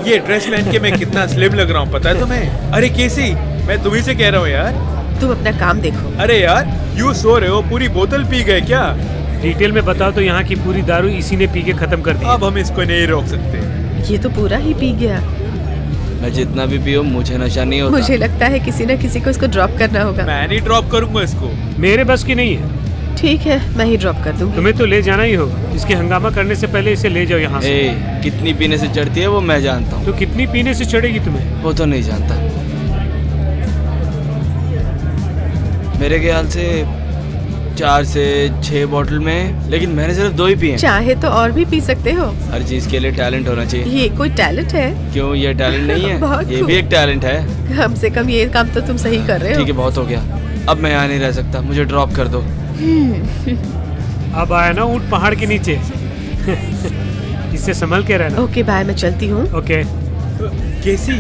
ये ड्रेस पहन के मैं कितना स्लिम लग रहा हूँ पता है तुम्हें? अरे केसी, मैं तुम्ही से कह रहा हूँ यार। तुम अपना काम देखो। अरे यार यू सो रहे हो, पूरी बोतल पी गए क्या? डिटेल में बताओ तो यहाँ की पूरी दारू इसी ने पी के खत्म कर दी। अब हम इसको नहीं रोक सकते। ये तो पूरा ही पी गया। मैं जितना भी पीऊं मुझे नशा नहीं होता। मुझे लगता है किसी न किसी को इसको ड्रॉप करना होगा। मैं नहीं ड्रॉप करूंगा इसको। मेरे बस की नहीं है। ठीक है, मैं ही ड्रॉप कर दूंगी। तुम्हें तो ले जाना ही होगा। इसके हंगामा करने से पहले इसे ले जाओ यहाँ से। कितनी पीने से चढ़ती है वो मैं जानता हूँ। तो कितनी पीने से चढ़ेगी तुम्हें? वो तो नहीं जानता। मेरे ख्याल से 4 से 6 बोतल में, लेकिन मैंने सिर्फ 2 ही पिए हैं। चाहे तो और भी पी सकते हो। हर चीज के लिए टैलेंट होना चाहिए। ये कोई टैलेंट है? क्यों, ये टैलेंट नहीं है? बहुत ये खूब। भी एक टैलेंट है। कम से कम ये काम तो तुम सही कर रहे हो। ठीक है, बहुत हो गया। अब मैं यहाँ नहीं रह सकता, मुझे ड्रॉप कर दो। अब आया ना ऊंट पहाड़ के नीचे। इससे संभल के रहना। ओके बाय, मैं चलती हूँ। ओके केसी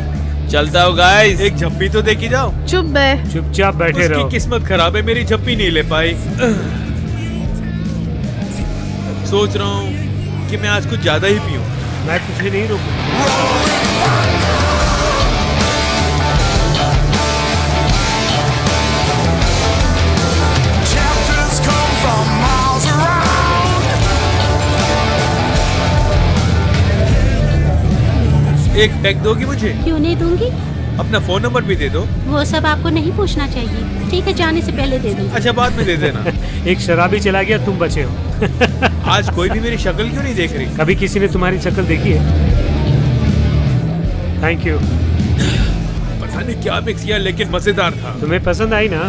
चलता हो गाइस। एक झप्पी तो देखी जाओ। चुप बे। चुपचाप बैठे रहो। उसकी किस्मत खराब है, मेरी झप्पी नहीं ले पाई। सोच रहा हूँ कि मैं आज कुछ ज्यादा ही पीऊं। मैं तुझे नहीं रोकूंगा। एक पैक दोगी मुझे? क्यों नहीं दूंगी? अपना फोन नंबर भी दे दो। वो सब आपको नहीं पूछना चाहिए। ठीक है, जाने से पहले दे दूंगी। अच्छा बाद में दे देना। एक शराबी चला गया, तुम बचे हो। आज कोई भी मेरी शक्ल क्यों नहीं देख रही? कभी किसी ने तुम्हारी शक्ल देखी है? Thank you. पता नहीं क्या मिक्स किया, लेकिन मजेदार था। तुम्हें पसंद आई ना?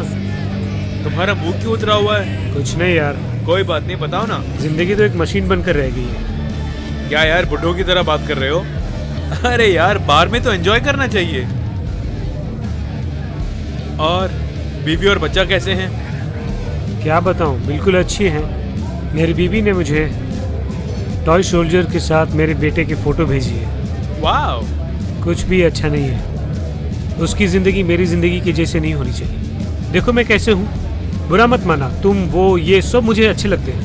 तुम्हारा मुंह क्यों उतरा हुआ है? कुछ नहीं यार। कोई बात नहीं, बताओ ना। जिंदगी तो एक मशीन बनकर रह गई है। क्या यार बुड्ढों की तरह बात कर रहे हो? अरे यार बार में तो एंजॉय करना चाहिए। और बीवी और बच्चा कैसे हैं? क्या बताऊं, बिल्कुल अच्छी हैं। मेरी बीवी ने मुझे टॉय सोल्जर के साथ मेरे बेटे की फोटो भेजी है। वाओ। कुछ भी अच्छा नहीं है। उसकी जिंदगी मेरी जिंदगी के जैसे नहीं होनी चाहिए। देखो मैं कैसे हूँ, बुरा मत माना। तुम वो ये सब मुझे अच्छे लगते हैं,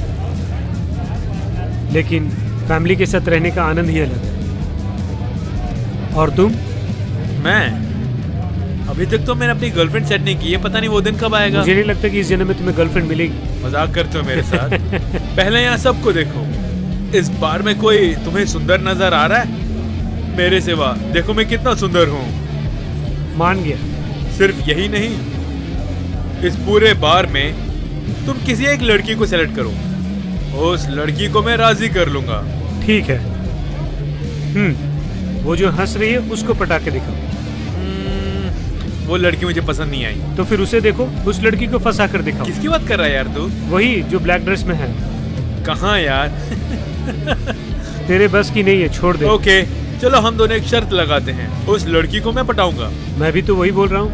लेकिन फैमिली के साथ रहने का आनंद ही अलग है। और तुम? मैं अभी तक तो मैंने अपनी गर्लफ्रेंड सेट नहीं की है, पता नहीं वो दिन कब आएगा। मुझे नहीं लगता कि इस जन्म में तुम्हें गर्लफ्रेंड मिलेगी। मजाक करते हो मेरे साथ? पहले यहाँ सबको देखो। इस बार में कोई तुम्हें सुंदर नजर आ रहा है मेरे सिवा? देखो मैं कितना सुंदर हूँ। मान गया। सिर्फ यही नहीं, इस पूरे बार में तुम किसी एक लड़की को सेलेक्ट करो, उस लड़की को मैं राजी कर लूंगा। ठीक है। वो जो हंस रही है उसको पटा के दिखाओ। वो लड़की मुझे पसंद नहीं आई। तो फिर उसे देखो, उस लड़की को फंसा कर दिखाओ। किसकी बात कर रहा है यार तू? वही जो ब्लैक ड्रेस में है। कहाँ यार? तेरे बस की नहीं है, छोड़ दे। ओके चलो हम दोनों एक शर्त लगाते हैं, उस लड़की को मैं पटाऊंगा। मैं भी तो वही बोल रहा हूँ।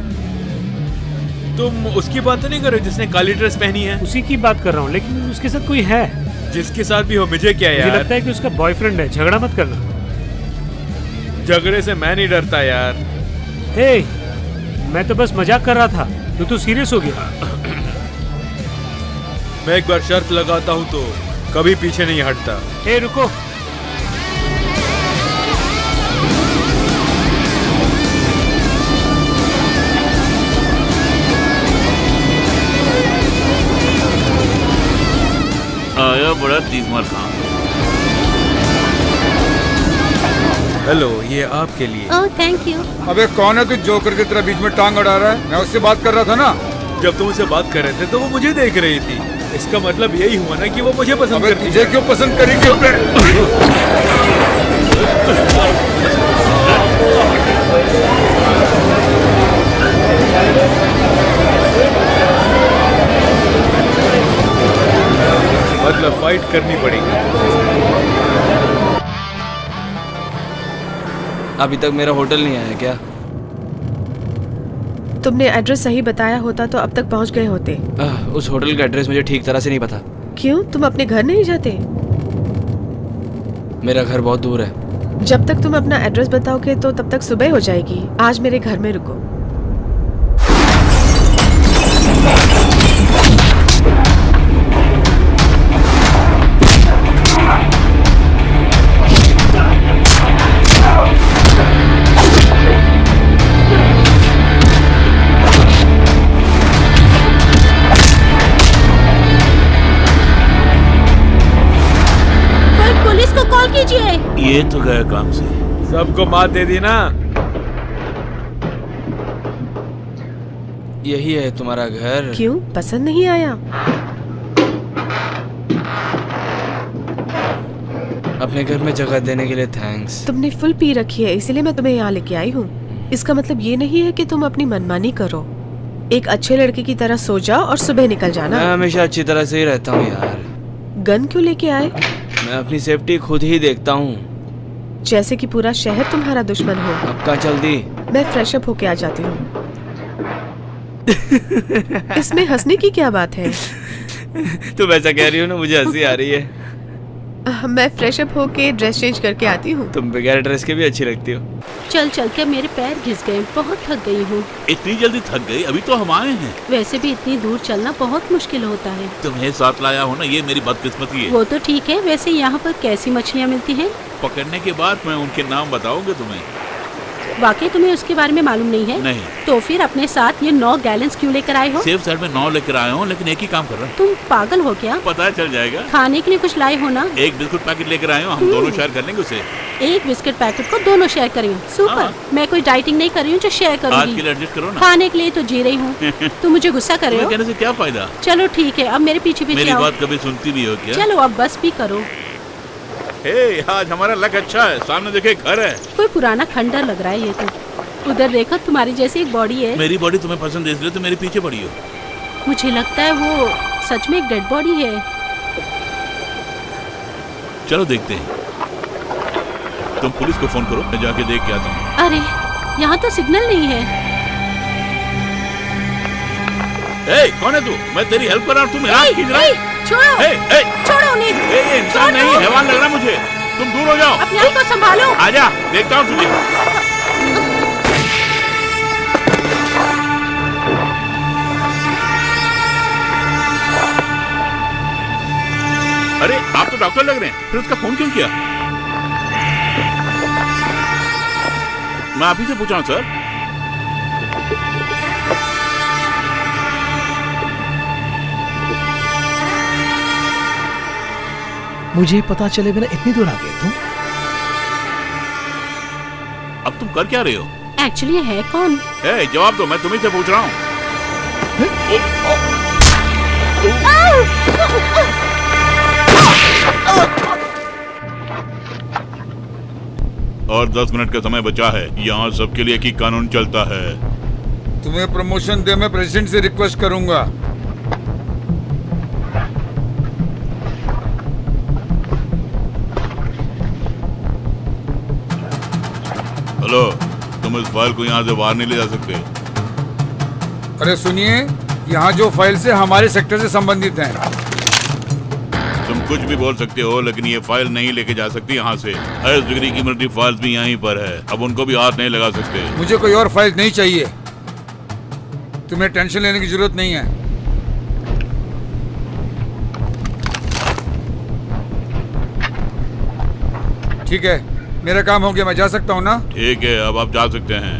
तुम उसकी बात तो नहीं कर रहे जिसने काली ड्रेस पहनी है? उसी की बात कर रहा हूँ, लेकिन उसके साथ कोई है। जिसके साथ भी हो मुझे क्या यार? मुझे लगता है कि उसका बॉयफ्रेंड है। झगड़ा मत करना। झगड़े से मैं नहीं डरता यार। हे, मैं तो बस मजाक कर रहा था, तू सीरियस हो गया। मैं एक बार शर्त लगाता हूँ तो कभी पीछे नहीं हटता। हे रुको। आया बड़ा तीसमार खां। हेलो, ये आपके लिए। Oh thank you. अबे कौन है तू जोकर की तरह बीच में टांग अड़ा रहा है? मैं उससे बात कर रहा था ना। जब तुम उससे बात कर रहे थे तो वो मुझे देख रही थी। इसका मतलब यही हुआ ना कि वो मुझे पसंद करती है। तुझे क्यों पसंद करेगी? मतलब फाइट करनी पड़ेगी। अभी तक मेरा होटल नहीं आया क्या? तुमने एड्रेस सही बताया होता तो अब तक पहुंच गए होते। उस होटल का एड्रेस मुझे ठीक तरह से नहीं पता। क्यों, तुम अपने घर नहीं जाते? मेरा घर बहुत दूर है। जब तक तुम अपना एड्रेस बताओगे तो तब तक सुबह हो जाएगी। आज मेरे घर में रुको। ये तो गया काम से। सबको मात दे दी ना। यही है तुम्हारा घर? क्यों, पसंद नहीं आया? अपने घर में जगह देने के लिए थैंक्स। तुमने फुल पी रखी है, इसीलिए मैं तुम्हें यहाँ लेके आई हूँ। इसका मतलब ये नहीं है कि तुम अपनी मनमानी करो। एक अच्छे लड़के की तरह सो जाओ और सुबह निकल जाना। मैं हमेशा अच्छी तरह से ही रहता हूँ यार। गन क्यों लेके आए? मैं अपनी सेफ्टी खुद ही देखता हूँ। जैसे कि पूरा शहर तुम्हारा दुश्मन हो। अब कहाँ चल दी? मैं फ्रेश अप होके आ जाती हूँ। इसमें हंसने की क्या बात है? तुम ऐसा कह रही हो ना, मुझे हंसी आ रही है। मैं फ्रेश अप होके ड्रेस चेंज करके आती हूँ। तुम बगैर ड्रेस के भी अच्छी लगती हो। चल चल के मेरे पैर घिस गए, बहुत थक गई हूँ। इतनी जल्दी थक गई? अभी तो हम आए हैं। वैसे भी इतनी दूर चलना बहुत मुश्किल होता है। तुम्हें साथ लाया हो ना, ये मेरी बदकिस्मती है। वो तो ठीक है। वैसे यहाँ पर कैसी मछलियाँ मिलती हैं? पकड़ने के बाद मैं उनके नाम बताऊंगा तुम्हें। वाकई तुम्हें उसके बारे में मालूम नहीं है? नहीं। तो फिर अपने साथ ये 9 गैलन्स क्यों लेकर आए हो? सेफ साइड में 9 लेकर आया हूँ, लेकिन एक ही काम कर रहा हूँ। तुम पागल हो क्या? पता चल जाएगा। खाने के लिए कुछ लाए हो ना? एक बिस्कुट पैकेट लेकर आए हूँ, हम दोनों शेयर कर लेंगे उसे। एक बिस्किट पैकेट को दोनों शेयर करेंगे? सुपर। हाँ। मैं कोई डाइटिंग नहीं कर रही हूँ जो शेयर आज के करूँगी। लिए एडजस्ट करो ना। खाने के लिए तो जी रही हूँ। तुम मुझे गुस्सा कर रहे हो? कहने से क्या फायदा? चलो ठीक है, अब मेरे पीछे पीछे मेरी आओ। बात कभी सुनती भी हो क्या? चलो अब बस भी करो। हे, आज हमारा लक अच्छा है, सामने देखे घर है। कोई पुराना खंडर लग रहा है ये तो। उधर देखो, तुम्हारी जैसी एक बॉडी है। मेरी बॉडी तुम्हें पसंद है इसलिए तो मेरे पीछे पड़ी हो। मुझे लगता है वो सच में एक डेड बॉडी है। चलो देखते हैं। तुम पुलिस को फोन करो, मैं जाके देख के आता हूँ। अरे यहाँ तो सिग्नल नहीं है। हे, कौन है तू? मैं तेरी हेल्प कर रहा हूँ, तू मेरा हाथ खींच रहा है। छोड़ो, हे, छोड़ो उन्हें। ये इंसान नहीं, हैवान लग रहा मुझे। तुम दूर हो जाओ। अपने आप को संभालो। आजा, देखता हूँ तुझे। अरे आप तो डॉक्टर लग रहे हैं, फिर उसका फोन क्यों किया? मैं आप ही से पूछा हूँ सर। मुझे पता चले बिना इतनी दूर आ गए तुम? अब तुम कर क्या रहे हो? एक्चुअली है कौन? जवाब दो, मैं तुम्ही से पूछ रहा हूँ। और 10 मिनट का समय बचा है। यहाँ सबके लिए एक ही कानून चलता है। तुम्हें प्रमोशन दे, मैं प्रेसिडेंट से रिक्वेस्ट करूंगा। हेलो, तुम इस फाइल को यहाँ से बाहर नहीं ले जा सकते। अरे सुनिए, यहाँ जो फाइल से हमारे सेक्टर से संबंधित हैं। तुम कुछ भी बोल सकते हो, लेकिन ये फाइल नहीं लेके जा सकती यहाँ से। हाईएस्ट डिग्री की मिलिट्री फाइल्स भी यहीं पर है। अब उनको भी हाथ नहीं लगा सकते। मुझे कोई और फाइल नहीं चाहिए। तुम्हें टेंशन लेने की जरूरत नहीं है। ठीक है, मेरा काम हो गया, मैं जा सकता हूँ ना? ठीक है, अब आप जा सकते हैं।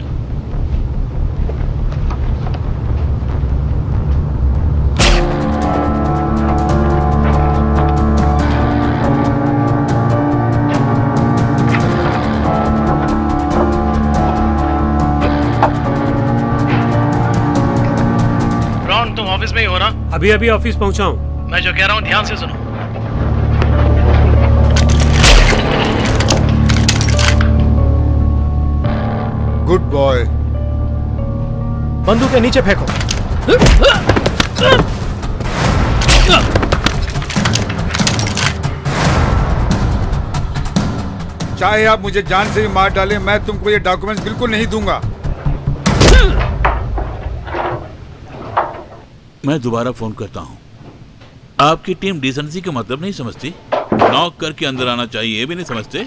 रॉन, तुम ऑफिस में ही हो ना? अभी अभी ऑफिस पहुंचा हूँ। मैं जो कह रहा हूँ ध्यान से सुनो। Good boy. बंदूक के नीचे फेंको। चाहे आप मुझे जान से भी मार डालें, मैं तुमको ये डॉक्यूमेंट्स बिल्कुल नहीं दूंगा। मैं दोबारा फोन करता हूँ। आपकी टीम डिसेंसी का मतलब नहीं समझती। नॉक करके अंदर आना चाहिए, ये भी नहीं समझते।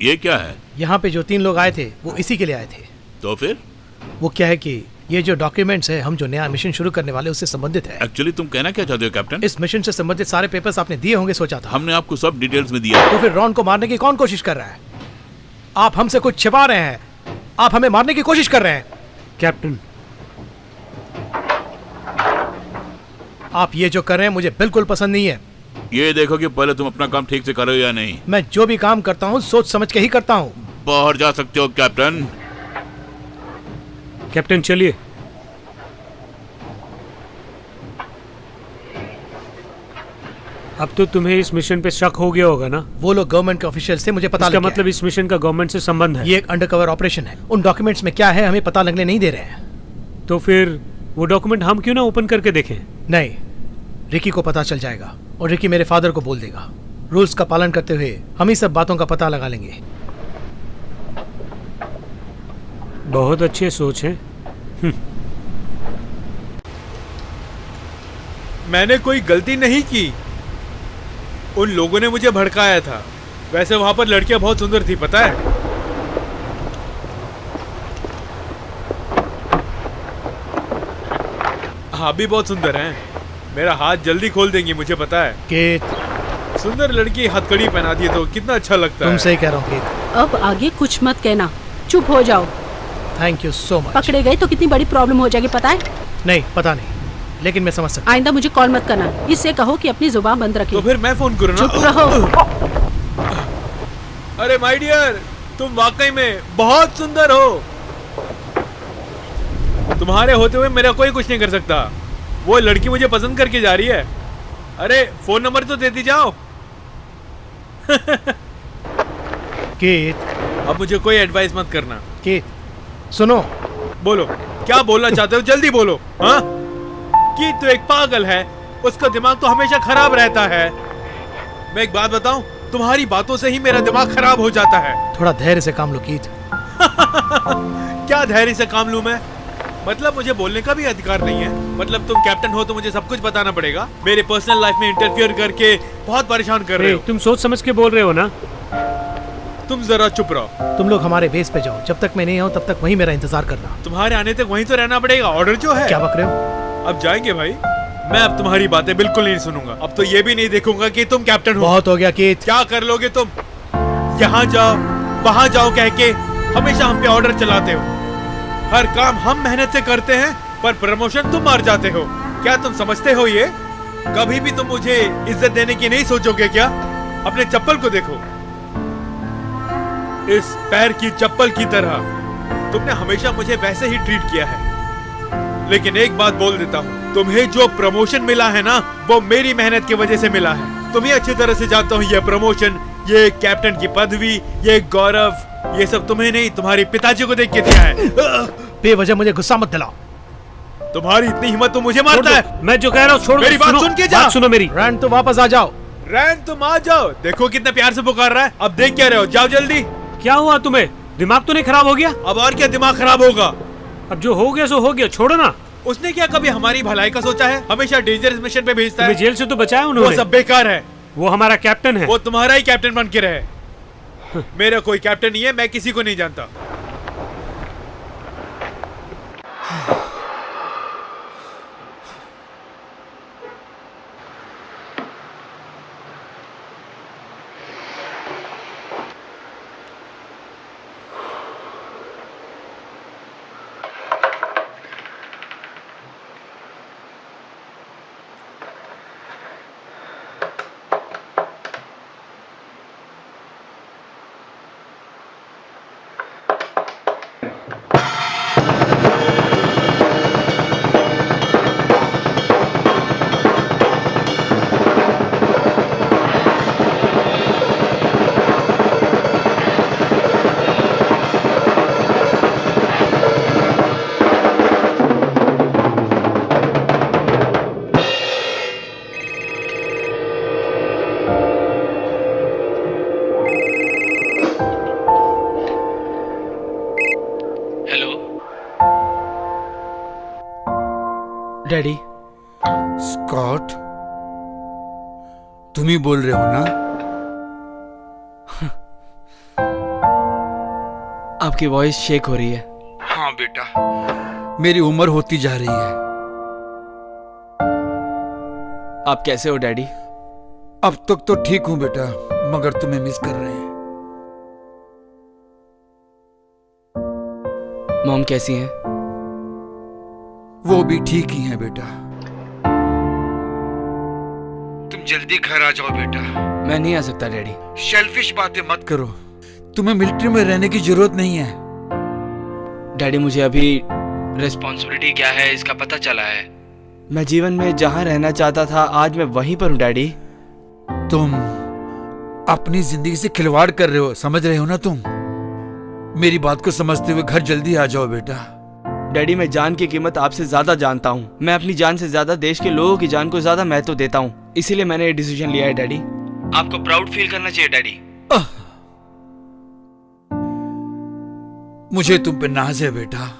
ये क्या है? यहाँ पे जो 3 लोग आए थे वो इसी के लिए आए थे। तो फिर? वो क्या है कि ये जो डॉक्यूमेंट्स है, हम जो नया मिशन शुरू करने वाले उससे संबंधित है। एक्चुअली तुम कहना क्या चाहते हो कैप्टन? इस मिशन से संबंधित सारे पेपर्स आपने दिए होंगे, सोचा था। हमने आपको सब डिटेल्स में दिया। तो फिर रॉन को मारने की कौन कोशिश कर रहा है? आप हमसे कुछ छिपा रहे हैं। आप हमें मारने की कोशिश कर रहे हैं। कैप्टन, आप ये जो कर रहे हैं मुझे बिल्कुल पसंद नहीं है। ये देखो कि पहले तुम अपना काम ठीक से करो या नहीं। मैं जो भी काम करता हूँ सोच समझ के ही करता हूँ। बाहर जा सकते हो कैप्टन। कैप्टन चलिए। अब तो तुम्हें इस मिशन पे शक हो गया होगा ना? वो लोग गवर्नमेंट के ऑफिशियल थे, मुझे पता लग गया। मतलब इस मिशन का गवर्नमेंट से संबंध है। ये एक अंडरकवर ऑपरेशन है। उन डॉक्यूमेंट्स में क्या है हमें पता लगने नहीं दे रहे हैं। तो फिर वो डॉक्यूमेंट हम क्यों ना ओपन करके देखें? नहीं, रिकी को पता चल जाएगा और रिकी मेरे फादर को बोल देगा। रूल्स का पालन करते हुए हम ही सब बातों का पता लगा लेंगे। बहुत अच्छी सोच है। मैंने कोई गलती नहीं की। उन लोगों ने मुझे भड़काया था। वैसे वहां पर लड़कियां बहुत सुंदर थी, पता है? आप भी बहुत सुंदर हैं। मेरा हाथ जल्दी खोल देंगी, मुझे पता है। केत, सुंदर लड़की हथकड़ी पहना दी तो कितना अच्छा लगता है। तुम सही कह रहा हूँ केत। अब आगे कुछ मत कहना, चुप हो जाओ। Thank you so much. पकड़े गए तो कितनी बड़ी प्रॉब्लम हो जाएगी, पता है? नहीं, पता नहीं, लेकिन मैं समझ सकता। आइंदा मुझे कॉल मत करना। इससे कहो कि अपनी जुबान बंद रखे। तो फिर मैं फोन करूँ ना? चुप रहो। अरे माय डियर, तुम वाकई में बहुत सुंदर हो। तुम्हारे होते हुए मेरा कोई कुछ नहीं कर सकता। वो लड़की मुझे पसंद करके जा रही है। अरे फोन नंबर तो देती जाओ। केत, अब मुझे कोई एडवाइस मत करना। केत, सुनो। बोलो, क्या बोलना चाहते हो? जल्दी बोलो। हाँ, कि तो एक पागल है, उसका दिमाग तो हमेशा खराब रहता है। मैं एक बात बताऊं, तुम्हारी बातों से ही मेरा दिमाग खराब हो जाता है। थोड़ा धैर्य से काम लो कीत। क्या धैर्य से काम लूं मैं? मतलब मुझे बोलने का भी अधिकार नहीं है? मतलब तुम कैप्टन हो तो मुझे सब कुछ बताना पड़ेगा? मेरे पर्सनल लाइफ में इंटरफियर करके बहुत परेशान कर रहे हो। तुम सोच समझ के बोल रहे हो ना? तुम जरा चुप रहो। तुम लोग हमारे बेस पे जाओ। जब तक मैं नहीं आऊं तब तक वहीं मेरा इंतजार करना। तुम्हारे आने तक वहीं तो रहना पड़ेगा। ऑर्डर जो है। क्या बक रहे हो? अब जाएंगे भाई। मैं अब तुम्हारी बातें बिल्कुल नहीं सुनूंगा। अब तो ये भी नहीं देखूंगा कि तुम कैप्टन हो। बहुत हो गया कीत। क्या कर लोगे तुम? यहाँ जाओ, वहां जाओ कह के हमेशा हम पे ऑर्डर चलाते हो। हर काम हम मेहनत से करते हैं पर प्रमोशन तुम मार जाते हो। क्या तुम समझते हो ये? कभी भी तुम मुझे इज्जत देने की नहीं सोचोगे क्या? अपने चप्पल को देखो, इस पैर की चप्पल की तरह तुमने हमेशा मुझे वैसे ही ट्रीट किया है। लेकिन एक बात बोल देता हूँ, तुम्हें जो प्रमोशन मिला है ना, वो मेरी मेहनत की वजह से मिला है। तुम्हें अच्छी तरह से जानता हूँ, ये प्रमोशन, ये कैप्टन की पदवी, ये गौरव, ये सब तुम्हें नहीं, तुम्हारे पिताजी को देख के दिया है। बेवजह मुझे गुस्सा मत दिलाओ। तुम्हारी इतनी हिम्मत तो मुझे मारता है। मैं जो कह रहा हूँ छोड़ दो। मेरी बात सुन के जा। बात सुनो मेरी। रैन, तो वापस आ जाओ। रैन, तुम आ जाओ। देखो कितने प्यार से पुकार रहा है। अब देख क्या रहे हो, जाओ जल्दी। क्या हुआ तुम्हें? दिमाग तो नहीं खराब हो गया? अब और क्या दिमाग खराब होगा? अब जो हो गया सो हो गया, छोड़ो ना। उसने क्या कभी हमारी भलाई का सोचा है? हमेशा डेंजरस मिशन पे भेजता है। तुम्हें जेल से तो बचाया उन्होंने। वो सब बेकार है। वो हमारा कैप्टन है। वो तुम्हारा ही कैप्टन बन के रहे। मेरा कोई कैप्टन नहीं है, मैं किसी को नहीं जानता। डैडी। स्कॉट, तुम ही बोल रहे हो ना? आपकी वॉइस शेक हो रही है। हाँ बेटा, मेरी उम्र होती जा रही है। आप कैसे हो डैडी? अब तक तो ठीक हूं बेटा, मगर तुम्हें मिस कर रहे हैं। मॉम कैसी हैं? वो भी ठीक ही हैं बेटा। तुम जल्दी घर आ जाओ बेटा। मैं नहीं आ सकता डैडी। शेल्फिश बातें मत करो, तुम्हें मिलिट्री में रहने की जरूरत नहीं है। डैडी, मुझे अभी रिस्पॉन्सिबिलिटी क्या है इसका पता चला है। मैं जीवन में जहां रहना चाहता था, आज मैं वहीं पर हूँ डैडी। तुम अपनी जिंदगी से खिलवाड़ कर रहे हो, समझ रहे हो ना तुम? मेरी बात को समझते हुए घर जल्दी आ जाओ बेटा। डैडी, मैं जान की कीमत आपसे ज्यादा जानता हूँ। मैं अपनी जान से ज्यादा देश के लोगों की जान को ज्यादा महत्व देता हूँ। इसीलिए मैंने ये डिसीजन लिया है डैडी। आपको प्राउड फील करना चाहिए डैडी। मुझे तुम पे नाज है बेटा।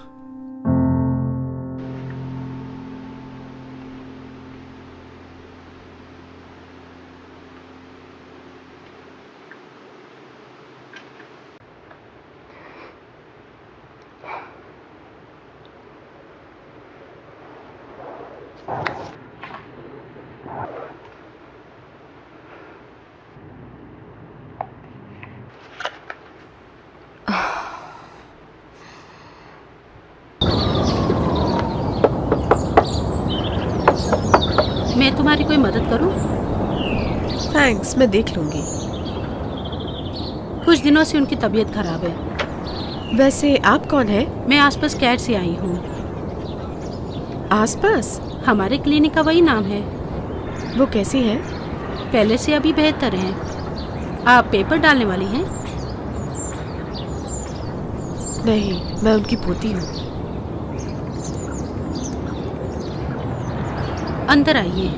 मैं तुम्हारी कोई मदद करूं? थैंक्स, मैं देख लूंगी। कुछ दिनों से उनकी तबीयत खराब है। वैसे आप कौन है? मैं आसपास कैट से आई हूँ। आसपास? हमारे क्लिनिक का वही नाम है। वो कैसी है? पहले से अभी बेहतर है। आप पेपर डालने वाली हैं? नहीं, मैं उनकी पोती हूँ। अंदर आइए।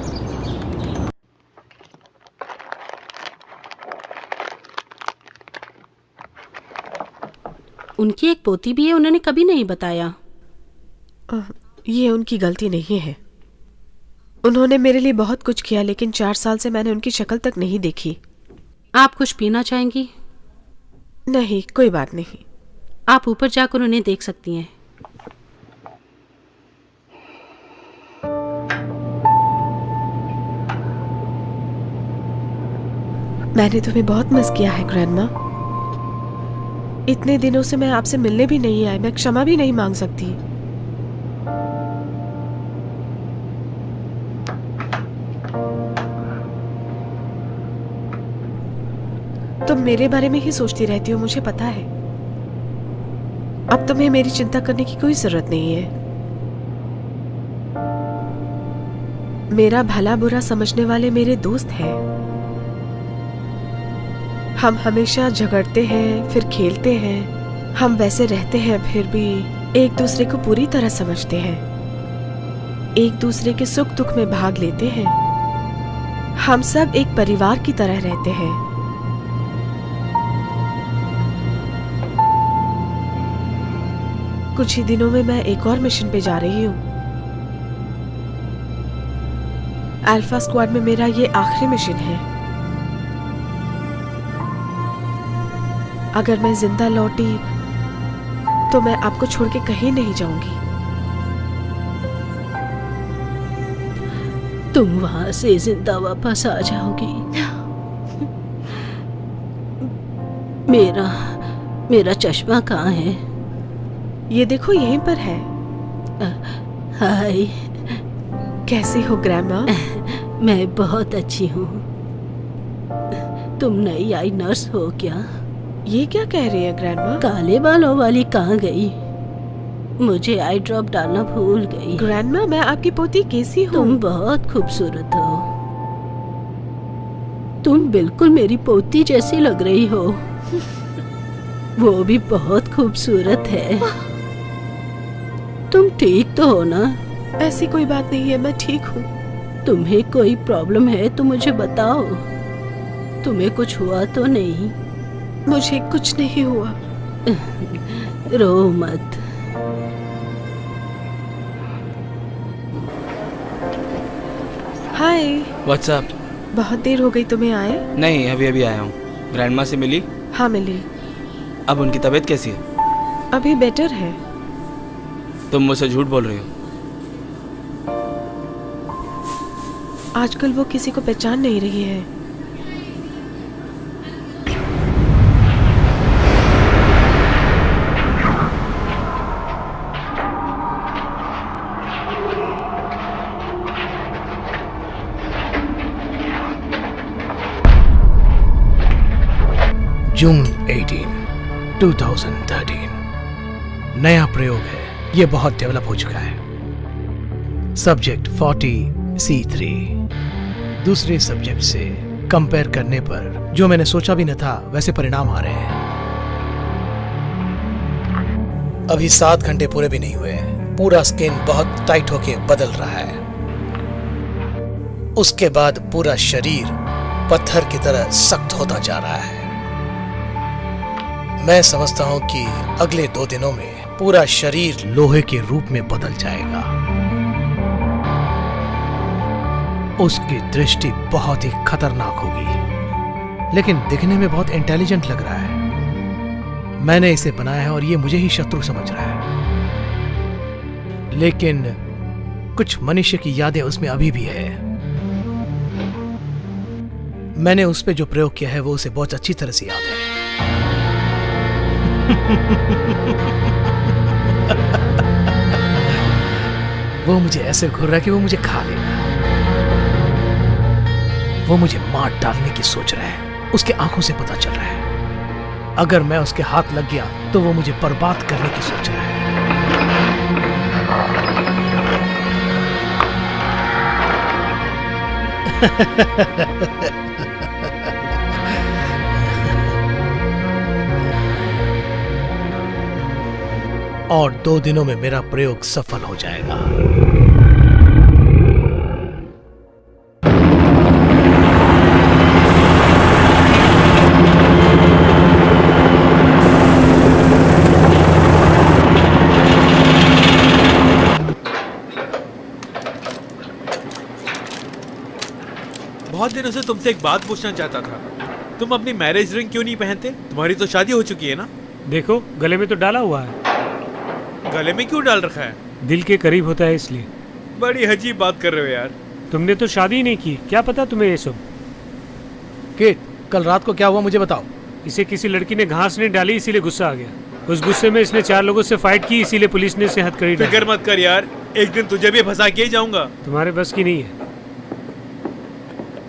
उनकी एक पोती भी है, उन्होंने कभी नहीं बताया। ये उनकी गलती नहीं है। उन्होंने मेरे लिए बहुत कुछ किया, लेकिन 4 साल से मैंने उनकी शक्ल तक नहीं देखी। आप कुछ पीना चाहेंगी? नहीं, कोई बात नहीं। आप ऊपर जाकर उन्हें देख सकती हैं। मैंने तुम्हें बहुत मिस किया है ग्रैंडमा। इतने दिनों से मैं आपसे मिलने भी नहीं आई, मैं क्षमा भी नहीं मांग सकती। तुम मेरे बारे में ही सोचती रहती हो, मुझे पता है। अब तुम्हें मेरी चिंता करने की कोई जरूरत नहीं है। मेरा भला बुरा समझने वाले मेरे दोस्त हैं। हम हमेशा झगड़ते हैं, फिर खेलते हैं। हम वैसे रहते हैं, फिर भी एक दूसरे को पूरी तरह समझते हैं। एक दूसरे के सुख दुख में भाग लेते हैं। हम सब एक परिवार की तरह रहते हैं। कुछ ही दिनों में मैं एक और मिशन पे जा रही हूँ। अल्फा स्क्वाड में मेरा ये आखिरी मिशन है। अगर मैं जिंदा लौटी तो मैं आपको छोड़ के कहीं नहीं जाऊंगी। तुम वहां से जिंदा वापस आ जाओगी। मेरा चश्मा कहाँ है? ये देखो, यहीं पर है। हाय, कैसी हो ग्रैंडमा? मैं बहुत अच्छी हूँ। तुम नई आई नर्स हो क्या? ये क्या कह रही है ग्रैंडमा? काले बालों वाली कहाँ गई? मुझे आई ड्रॉप डालना भूल गई। ग्रैंडमा, मैं आपकी पोती कैसी हूँ? तुम बहुत खूबसूरत हो। तुम बिल्कुल मेरी पोती जैसी लग रही हो। वो भी बहुत खूबसूरत है। तुम ठीक तो हो ना? ऐसी कोई बात नहीं है, मैं ठीक हूँ। तुम्हें कोई प्रॉब्लम है तो मुझे बताओ। तुम्हें कुछ हुआ तो नहीं? मुझे कुछ नहीं हुआ। रो मत। हाय। व्हाट्सअप? बहुत देर हो गई तुम्हें आए? नहीं, अभी अभी आया हूँ। ग्रैंडमा से मिली? हाँ, मिली। अब उनकी तबीयत कैसी है? अभी बेटर है। तुम मुझसे झूठ बोल रही हो। आजकल वो किसी को पहचान नहीं रही है। जून 18, 2013। नया प्रयोग है, ये बहुत डेवलप हो चुका है। Subject 40C3। दूसरे सब्जेक्ट से कंपेयर करने पर जो मैंने सोचा भी न था वैसे परिणाम आ रहे हैं। अभी 7 घंटे पूरे भी नहीं हुए, पूरा स्किन बहुत टाइट होके बदल रहा है। उसके बाद पूरा शरीर पत्थर की तरह सख्त होता जा रहा है। मैं समझता हूं कि अगले 2 दिनों में पूरा शरीर लोहे के रूप में बदल जाएगा। उसकी दृष्टि बहुत ही खतरनाक होगी, लेकिन दिखने में बहुत इंटेलिजेंट लग रहा है। मैंने इसे बनाया है और ये मुझे ही शत्रु समझ रहा है, लेकिन कुछ मनुष्य की यादें उसमें अभी भी है। मैंने उस पे जो प्रयोग किया है वो उसे बहुत अच्छी तरह से याद है। वो मुझे ऐसे घूर रहा है कि वो मुझे खा लेगा। वो मुझे मार डालने की सोच रहा है, उसके आंखों से पता चल रहा है। अगर मैं उसके हाथ लग गया तो वो मुझे बर्बाद करने की सोच रहा है। और 2 दिनों में मेरा प्रयोग सफल हो जाएगा। बहुत दिनों से तुमसे एक बात पूछना चाहता था। तुम अपनी मैरिज रिंग क्यों नहीं पहनते? तुम्हारी तो शादी हो चुकी है ना? देखो, गले में तो डाला हुआ है। गले में क्यों डाल रखा है? दिल के करीब होता है इसलिए। बड़ी अजीब बात कर रहे हो यार। तुमने तो शादी ही नहीं की, क्या पता तुम्हें ये सब। किट, कल रात को क्या हुआ मुझे बताओ। इसे किसी लड़की ने घास नहीं डाली इसीलिए गुस्सा आ गया। उस गुस्से में इसने 4 लोगों से फाइट की, इसीलिए पुलिस ने इसे हथकड़ी डाली। फिक्र मत कर यार, एक दिन तुझे भी फंसा के ही जाऊंगा। तुम्हारे बस की नहीं है।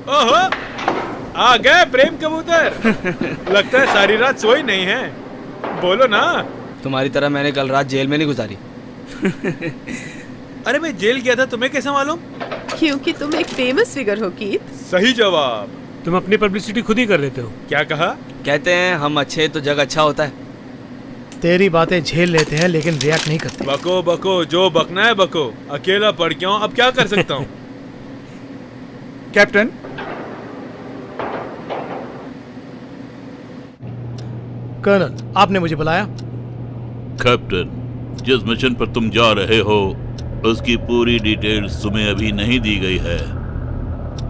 ओहो, आ गए प्रेम कबूतर। लगता है सारी रात सोई नहीं है। बोलो ना। तुम्हारी तरह मैंने कल रात जेल में नहीं गुजारी। अरे मैं जेल गया था, तुम्हें कैसे मालूम? क्योंकि तुम एक फेमस फिगर हो कीथ। सही जवाब। तुम अपनी पब्लिसिटी खुद ही कर लेते हो। क्या कहा? कहते हैं हम अच्छे तो जग अच्छा होता है। तेरी बातें झेल लेते हैं लेकिन रिएक्ट नहीं करते। बको बको, जो बकना है बको। अकेला पड़ गया हूं, अब क्या कर सकता हूँ? कैप्टन, कर्नल, आपने मुझे बुलाया? कैप्टन, जिस मिशन पर तुम जा रहे हो उसकी पूरी डिटेल्स तुम्हें अभी नहीं दी गई है।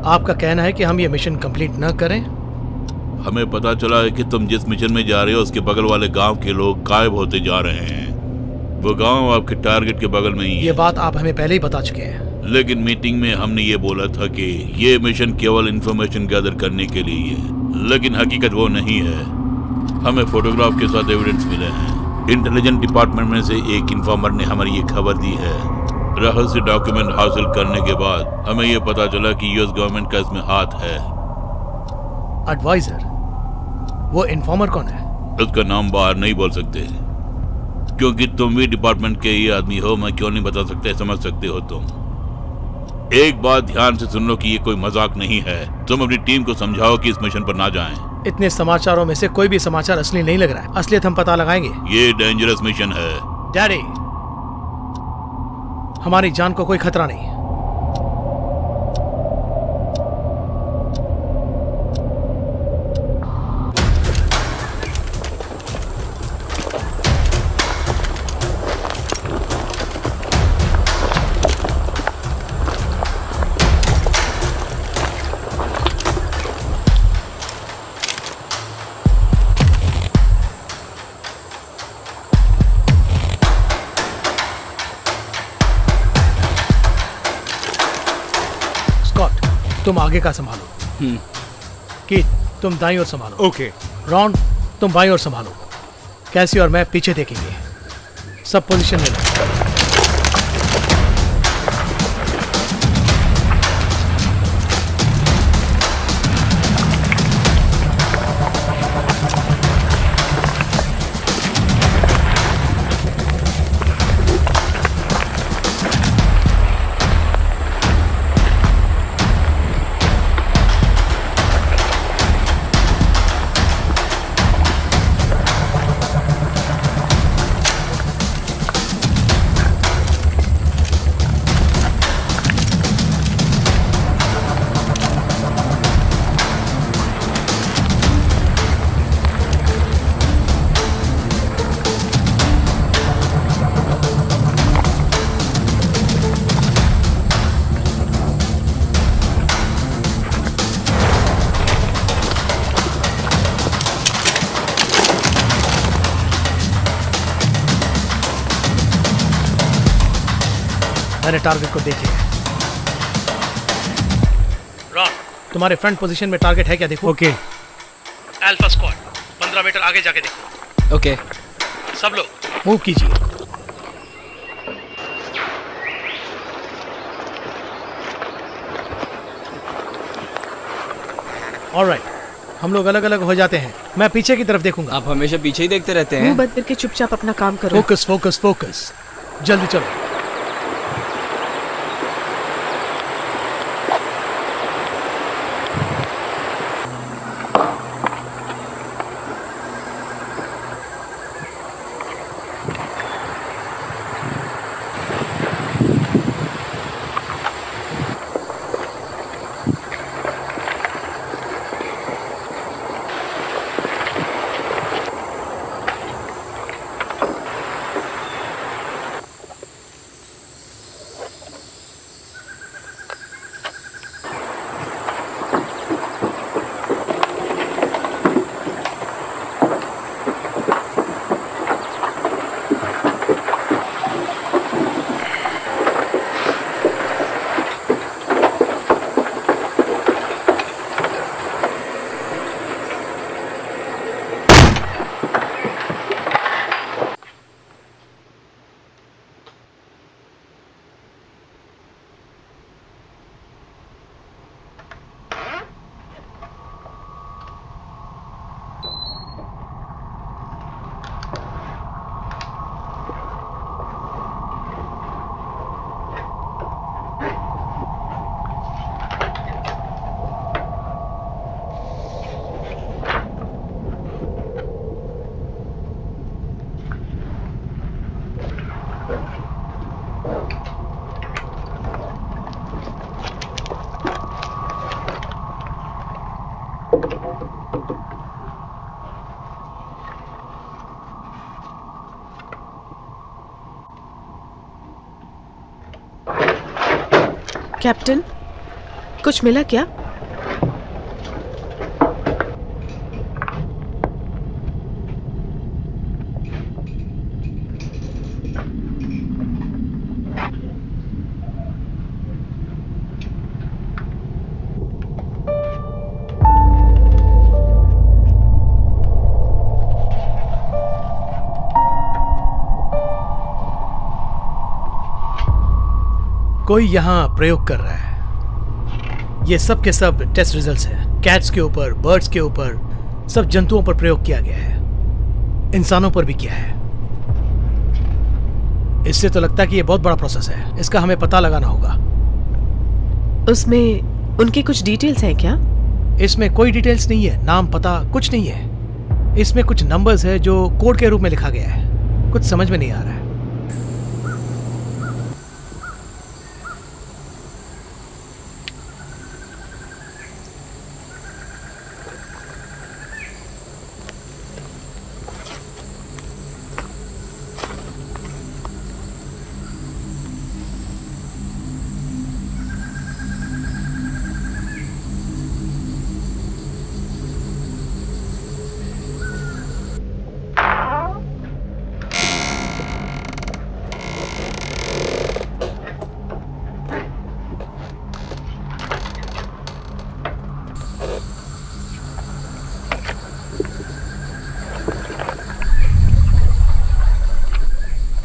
आपका कहना है कि हम ये मिशन कंप्लीट न करें? हमें पता चला है कि तुम जिस मिशन में जा रहे हो उसके बगल वाले गांव के लोग गायब होते जा रहे हैं। वो गांव आपके टारगेट के बगल में ही है। ये बात आप हमें पहले ही बता चुके हैं। लेकिन मीटिंग में हमने ये बोला था कि ये मिशन केवल इंफॉर्मेशन गैदर करने के लिए है, लेकिन हकीकत वो नहीं है। हमें फोटोग्राफ के साथ एविडेंस मिले हैं। इंटेलिजेंस डिपार्टमेंट में से एक इन्फॉर्मर ने हमारी ये खबर दी है। रहस्य डॉक्यूमेंट हासिल करने के बाद हमें ये पता चला कि यूएस गवर्नमेंट का इसमें हाथ है। एडवाइजर? वो इन्फॉर्मर कौन है? उसका नाम बाहर नहीं बोल सकते क्योंकि तुम भी डिपार्टमेंट के ही आदमी हो। मैं क्यों नहीं बता सकते, समझ सकते हो तुम। एक बात ध्यान से सुन लो कि ये कोई मजाक नहीं है। तुम अपनी टीम को समझाओ कि इस मिशन पर ना जाएं। इतने समाचारों में से कोई भी समाचार असली नहीं लग रहा है। असलियत हम पता लगाएंगे। ये डेंजरस मिशन है। डैडी, हमारी जान को कोई खतरा नहीं। तुम आगे का संभालो। कीथ, तुम दाईं ओर संभालो। ओके। रॉन, तुम बाईं ओर संभालो। कैसी और मैं पीछे देखेंगे। सब पोजीशन में लो। मैंने टारगेट को देख लिया। रॉन, तुम्हारे फ्रंट पोजीशन में टारगेट है क्या देखो। ओके। अल्फा स्क्वाड 15 मीटर आगे जाके देखो। ओके। सब लोग मूव कीजिए। ऑलराइट, हम लोग अलग अलग हो जाते हैं। मैं पीछे की तरफ देखूंगा। आप हमेशा पीछे ही देखते रहते हैं। मुंह बंद करके चुपचाप अपना काम करो। फोकस फोकस फोकस, जल्दी चलो। कैप्टन, कुछ मिला क्या? कोई यहाँ प्रयोग कर रहा है। ये सब के सब टेस्ट रिजल्ट्स हैं। कैट्स के ऊपर, बर्ड्स के ऊपर, सब जंतुओं पर प्रयोग किया गया है, इंसानों पर भी किया है। इससे तो लगता है कि ये बहुत बड़ा प्रोसेस है। इसका हमें पता लगाना होगा। उसमें उनकी कुछ डिटेल्स हैं क्या? इसमें कोई डिटेल्स नहीं है, नाम पता कुछ नहीं है। इसमें कुछ नंबर्स है जो कोड के रूप में लिखा गया है। कुछ समझ में नहीं आ रहा है।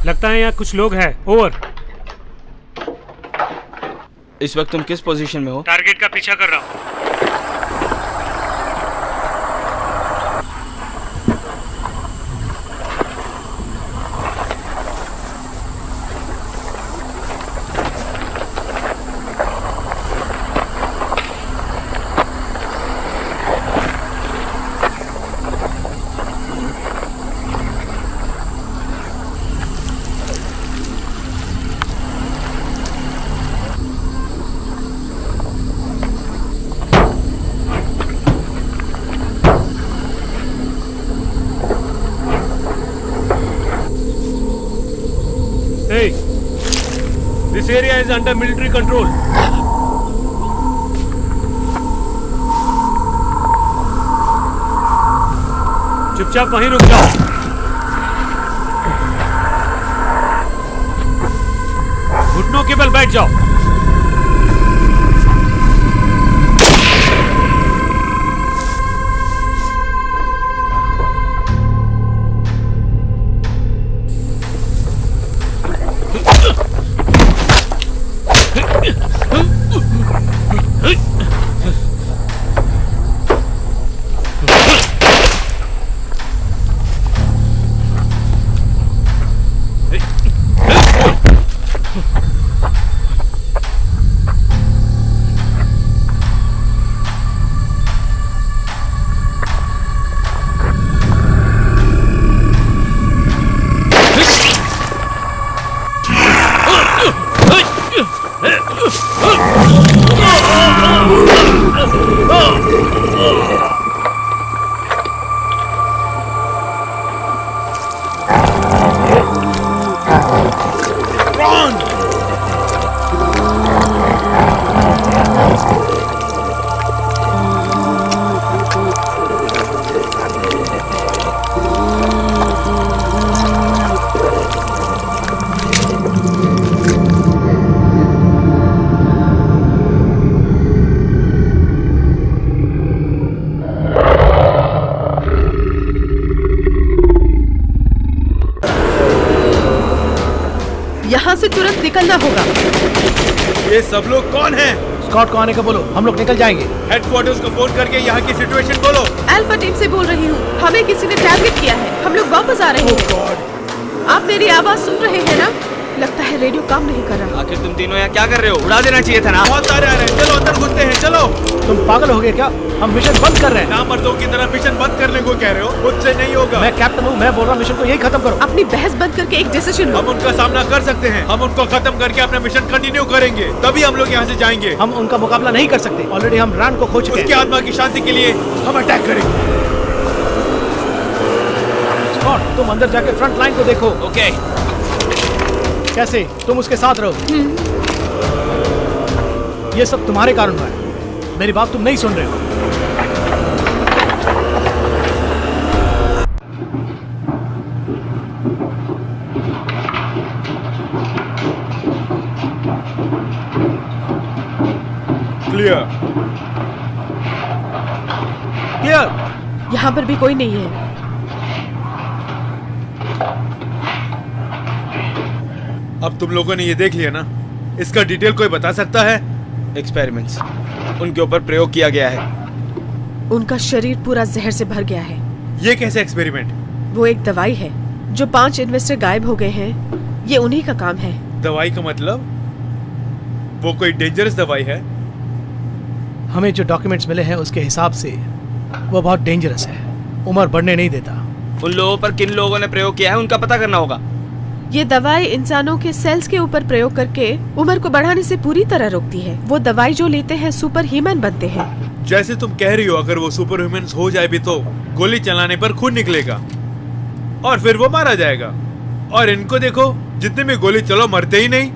लगता है यहाँ कुछ लोग हैं। ओवर। इस वक्त तुम किस पोजीशन में हो? टारगेट का पीछा कर रहा हूँ। Hey, this area is under military control. चुपचाप वहीं रुक जाओ। घुटनों के बल बैठ जाओ। यहाँ से तुरंत निकलना होगा। ये सब लोग कौन हैं? स्कॉट को आने का बोलो, हम लोग निकल जाएंगे। हेडक्वार्टर्स को फोन करके यहाँ की सिचुएशन बोलो। अल्फा टीम से बोल रही हूँ, हमें किसी ने टारगेट किया है। हम लोग वापस आ रहे हैं। आप मेरी आवाज सुन रहे हैं ना? लगता है रेडियो काम नहीं कर रहा। आखिर तुम तीनों यहाँ क्या कर रहे हो? उड़ा देना चाहिए था ना। बहुत सारे आ रहे हैं, चलो अंदर घुसते हैं। चलो। तुम पागल हो गए क्या? हम मिशन बंद कर रहे हैं। नामर्दों की तरह मिशन बंद करने को कह रहे हो? मुझसे नहीं होगा। मैं कैप्टन हूँ, मैं बोल रहा हूँ मिशन को यही खत्म करो। अपनी बहस बंद करके एक डिसीजन लो। हम उनका सामना कर सकते हैं। हम उनको खत्म करके अपना मिशन कंटिन्यू करेंगे, तभी हम लोग यहाँ से जाएंगे। हम उनका मुकाबला नहीं कर सकते। ऑलरेडी हम रैन को खो चुके हैं। उसकी आत्मा की शांति के लिए हम अटैक करेंगे। स्कॉट, तुम अंदर जाके फ्रंट लाइन को देखो। ओके। कैसे? तुम उसके साथ रहो। ये सब तुम्हारे कारण हुआ है। मेरी बात तुम नहीं सुन रहे हो। क्लियर। क्लियर। यहाँ पर भी कोई नहीं है। अब तुम लोगों ने ये देख लिया ना, इसका डिटेल कोई बता सकता है? एक्सपेरिमेंट्स, उनके ऊपर प्रयोग किया गया है। उनका शरीर पूरा जहर से भर गया है। ये कैसे एक्सपेरिमेंट? वो एक दवाई है। जो 5 इन्वेस्टर गायब हो गए हैं, ये उन्हीं का काम है। दवाई का मतलब? वो कोई डेंजरस दवाई है? हमें जो डॉक्यूमेंट्स मिले हैं उसके हिसाब से वो बहुत डेंजरस है। उम्र बढ़ने नहीं देता। उन लोगों पर किन लोगों ने प्रयोग किया है उनका पता करना होगा। ये दवाई इंसानों के सेल्स के ऊपर प्रयोग करके उम्र को बढ़ाने से पूरी तरह रोकती है। वो दवाई जो लेते हैं सुपर ह्यूमन बनते हैं। जैसे तुम कह रही हो, अगर वो सुपर ह्यूमन हो जाए भी तो गोली चलाने पर खून निकलेगा और फिर वो मारा जाएगा। और इनको देखो, जितने भी गोली चलो मरते ही नहीं।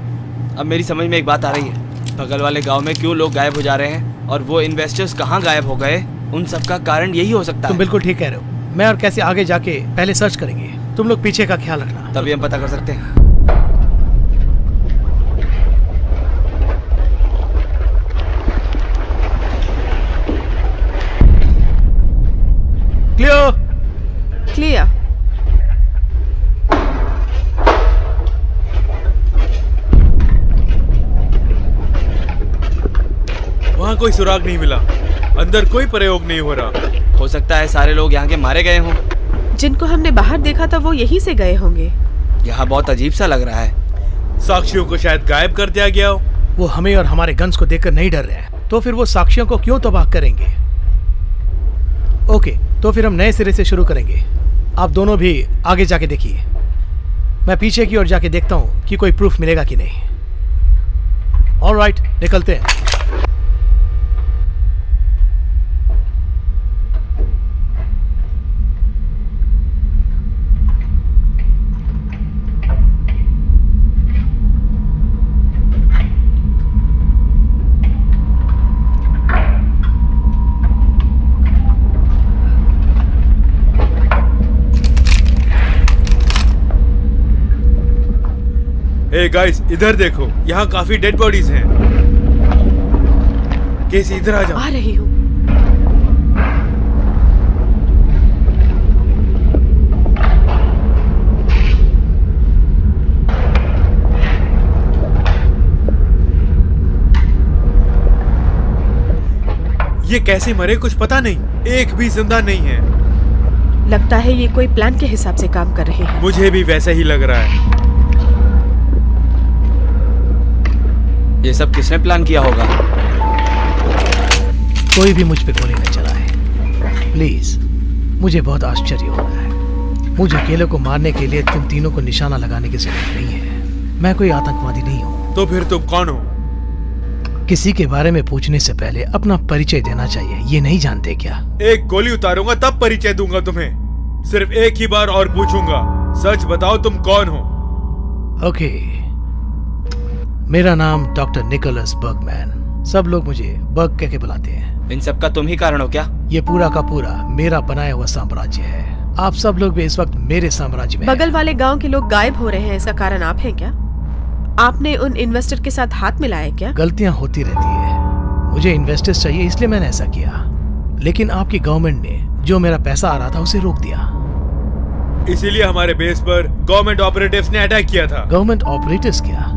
अब मेरी समझ में एक बात आ रही है। बगल वाले गांव में क्यों लोग गायब हो जा रहे हैं और वो इन्वेस्टर्स कहाँ गायब हो गए, उन सब का कारण यही हो सकता है। तुम बिल्कुल ठीक कह रहे हो। मैं और कैसे आगे जाके पहले सर्च करेंगे। तुम लोग पीछे का ख्याल रखना। तभी हम पता कर सकते हैं। क्लियर। क्लियर। वहाँ कोई सुराग नहीं मिला, अंदर कोई प्रयोग नहीं हो रहा। हो सकता है सारे लोग यहाँ के मारे गए हों। जिनको हमने बाहर देखा था वो यहीं से गए होंगे। यहाँ बहुत अजीब सा लग रहा है। साक्षियों को शायद गायब कर दिया गया हो। वो हमें और हमारे गन्स को देखकर नहीं डर रहे हैं, तो फिर वो साक्षियों को क्यों तबाह करेंगे? ओके, तो फिर हम नए सिरे से शुरू करेंगे। आप दोनों भी आगे जाके देखिए। मैं पीछे की ओर जाके देखता हूँ कि कोई प्रूफ मिलेगा कि नहीं। ऑलराइट, निकलते हैं। हे गाइस, इधर देखो, यहाँ काफी डेड बॉडीज हैं। केसी इधर आ जाओ। आ रही हूँ। ये कैसे मरे कुछ पता नहीं, एक भी जिंदा नहीं है। लगता है ये कोई प्लान के हिसाब से काम कर रहे हैं। मुझे भी वैसा ही लग रहा है। ये सब किसने प्लान किया होगा? कोई भी मुझ पे गोली न चलाए प्लीज। मुझे बहुत आश्चर्य हो रहा है। मुझे अकेले को मारने के लिए तुम तीनों को निशाना लगाने की जरूरत नहीं है। मैं कोई आतंकवादी नहीं हूँ। तो फिर तुम कौन हो? किसी के बारे में पूछने से पहले अपना परिचय देना चाहिए। ये नहीं जानते क्या? एक गोली उतारूंगा तब परिचय दूंगा तुम्हें। सिर्फ एक ही बार और पूछूंगा, सच बताओ तुम कौन हो? ओके, मेरा नाम डॉक्टर निकोलस बर्गमैन। सब लोग मुझे बर्ग कह के बुलाते हैं। इन सब का तुम ही कारण हो क्या? ये पूरा का पूरा मेरा बनाया हुआ साम्राज्य है। आप सब लोग भी इस वक्त मेरे साम्राज्य में बगल वाले गांव के लोग गायब हो रहे हैं, इसका कारण आप हैं क्या? आपने उन इन्वेस्टर के साथ हाथ मिलाया क्या? गलतियां होती रहती है। मुझे इन्वेस्टर्स चाहिए इसलिए मैंने ऐसा किया, लेकिन आपकी गवर्नमेंट ने जो मेरा पैसा आ रहा था उसे रोक दिया। इसीलिए हमारे बेस पर गवर्नमेंट ऑपरेटिव्स ने अटैक किया था। गवर्नमेंट ऑपरेटिव्स क्या?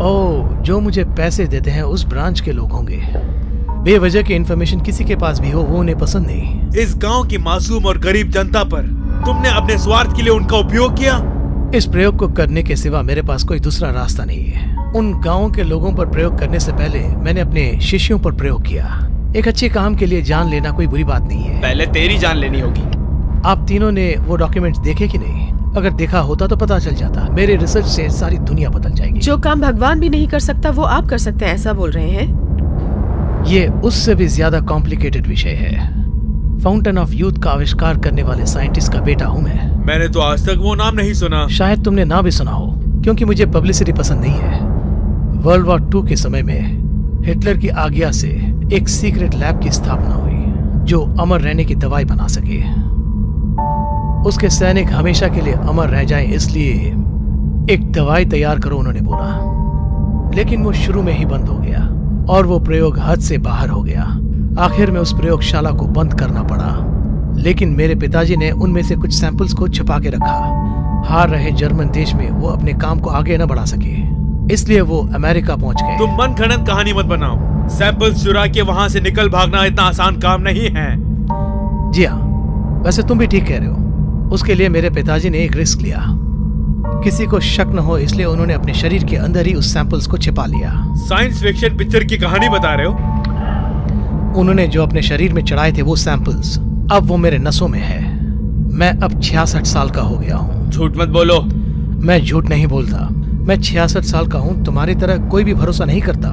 ओह, जो मुझे पैसे देते हैं उस ब्रांच के लोग होंगे। बेवजह की इन्फॉर्मेशन किसी के पास भी हो वो उन्हें पसंद नहीं। इस गांव की मासूम और गरीब जनता पर तुमने अपने स्वार्थ के लिए उनका उपयोग किया। इस प्रयोग को करने के सिवा मेरे पास कोई दूसरा रास्ता नहीं है। उन गांव के लोगों पर प्रयोग करने से पहले मैंने अपने शिष्यों पर प्रयोग किया। एक अच्छे काम के लिए जान लेना कोई बुरी बात नहीं है। पहले तेरी जान लेनी होगी। आप तीनों ने वो डॉक्यूमेंट्स देखे कि नहीं? अगर देखा होता तो पता चल जाता। मेरे रिसर्च से सारी दुनिया बदल जाएगी। जो काम भगवान भी नहीं कर सकता वो आप कर सकते हैं, ऐसा बोल रहे हैं? ये उससे भी ज्यादा कॉम्प्लिकेटेड विषय है। फाउंटेन ऑफ यूथ का आविष्कार करने वाले साइंटिस्ट का बेटा हूँ मैं। मैंने तो आज तक वो नाम नहीं सुना। शायद तुमने ना भी सुना हो, क्योंकि मुझे पब्लिसिटी पसंद नहीं है। वर्ल्ड वॉर 2 के समय में हिटलर की आज्ञा से एक सीक्रेट लैब की स्थापना हुई जो अमर रहने की दवाई बना सके। उसके सैनिक हमेशा के लिए अमर रह जाएं, इसलिए एक दवाई तैयार करो, उन्होंने बोला। लेकिन वो शुरू में ही बंद हो गया और वो प्रयोग हद से बाहर हो गया। आखिर में उस प्रयोगशाला को बंद करना पड़ा। लेकिन मेरे पिताजी ने उनमें से कुछ सैंपल्स को छिपा के रखा। हार रहे जर्मन देश में वो अपने काम को आगे न बढ़ा सके, इसलिए वो अमेरिका पहुंच गए। तुम मन घड़ंत कहानी मत बनाओ। सैंपल्स चुरा के वहां से निकल भागना इतना आसान काम नहीं है। जी हाँ, वैसे तुम भी ठीक कह रहे हो। उसके लिए मेरे पिताजी ने एक रिस्क लिया। किसी को शक न हो इसलिए उन्होंने अपने शरीर के अंदर ही उस सैंपल्स को छिपा लिया। साइंस फिक्शन पिक्चर की कहानी बता रहे हो? उन्होंने जो अपने शरीर में चढ़ाए थे वो सैंपल्स अब वो मेरे नसों में है। मैं अब 66 साल का हो गया हूँ। झूठ मत बोलो। मैं झूठ नहीं बोलता। मैं 66 साल का हूँ। तुम्हारी तरह कोई भी भरोसा नहीं करता।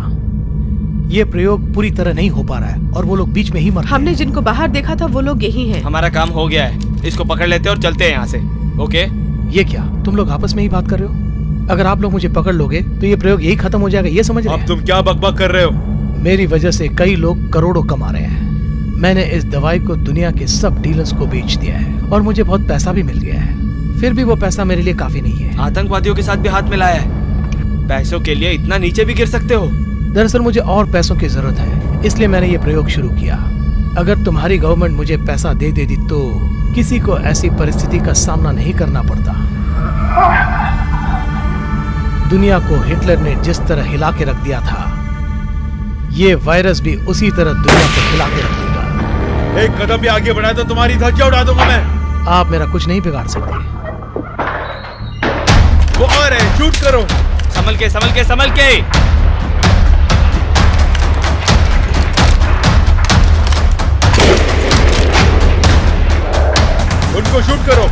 ये प्रयोग पूरी तरह नहीं हो पा रहा है और वो लोग बीच में ही मर गए। हमने जिनको बाहर देखा था वो लोग यही हैं। हमारा काम हो गया है, इसको पकड़ लेते हैं और चलते हैं यहाँ से। ओके? ये क्या, तुम लोग आपस में ही बात कर रहे हो? अगर आप लोग मुझे पकड़ लोगे तो ये प्रयोग यही खत्म हो जाएगा, ये समझ रहे हैं? अब तुम क्या बकबक कर रहे हो? मेरी वजह से कई लोग करोड़ों कमा रहे हैं। मैंने इस दवाई को दुनिया के सब डीलर्स को बेच दिया है और मुझे बहुत पैसा भी मिल गया है। फिर भी वो पैसा मेरे लिए काफी नहीं है। आतंकवादियों के साथ भी हाथ मिलाया है। पैसों के लिए इतना नीचे भी गिर सकते हो? दरअसल मुझे और पैसों की जरूरत है, इसलिए मैंने ये प्रयोग शुरू किया। अगर तुम्हारी गवर्नमेंट मुझे पैसा दे देती तो किसी को ऐसी परिस्थिति का सामना नहीं करना पड़ता। दुनिया को हिटलर ने जिस तरह हिला के रख दिया था, ये वायरस भी उसी तरह दुनिया को हिला के रख देगा। एक कदम भी आगे बढ़ाया तो तुम्हारी धज्जियां उड़ा दूंगा मैं। आप मेरा कुछ नहीं बिगाड़ सकते। वो आ रहे हैं, शूट करो। संभल के, संभल के, संभल के। उनको शूट करो।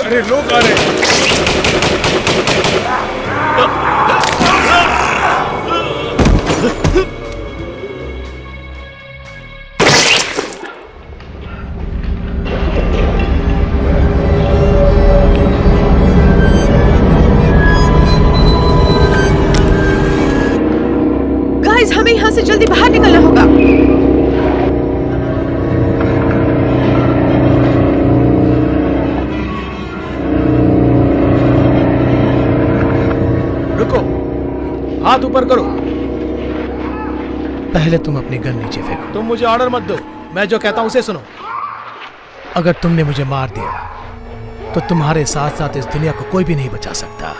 अरे लोग आ रहे हैं। रुको, हाथ ऊपर करो। पहले तुम अपनी गन नीचे फेंको। तुम मुझे ऑर्डर मत दो, मैं जो कहता हूं उसे सुनो। अगर तुमने मुझे मार दिया तो तुम्हारे साथ साथ इस दुनिया को कोई भी नहीं बचा सकता,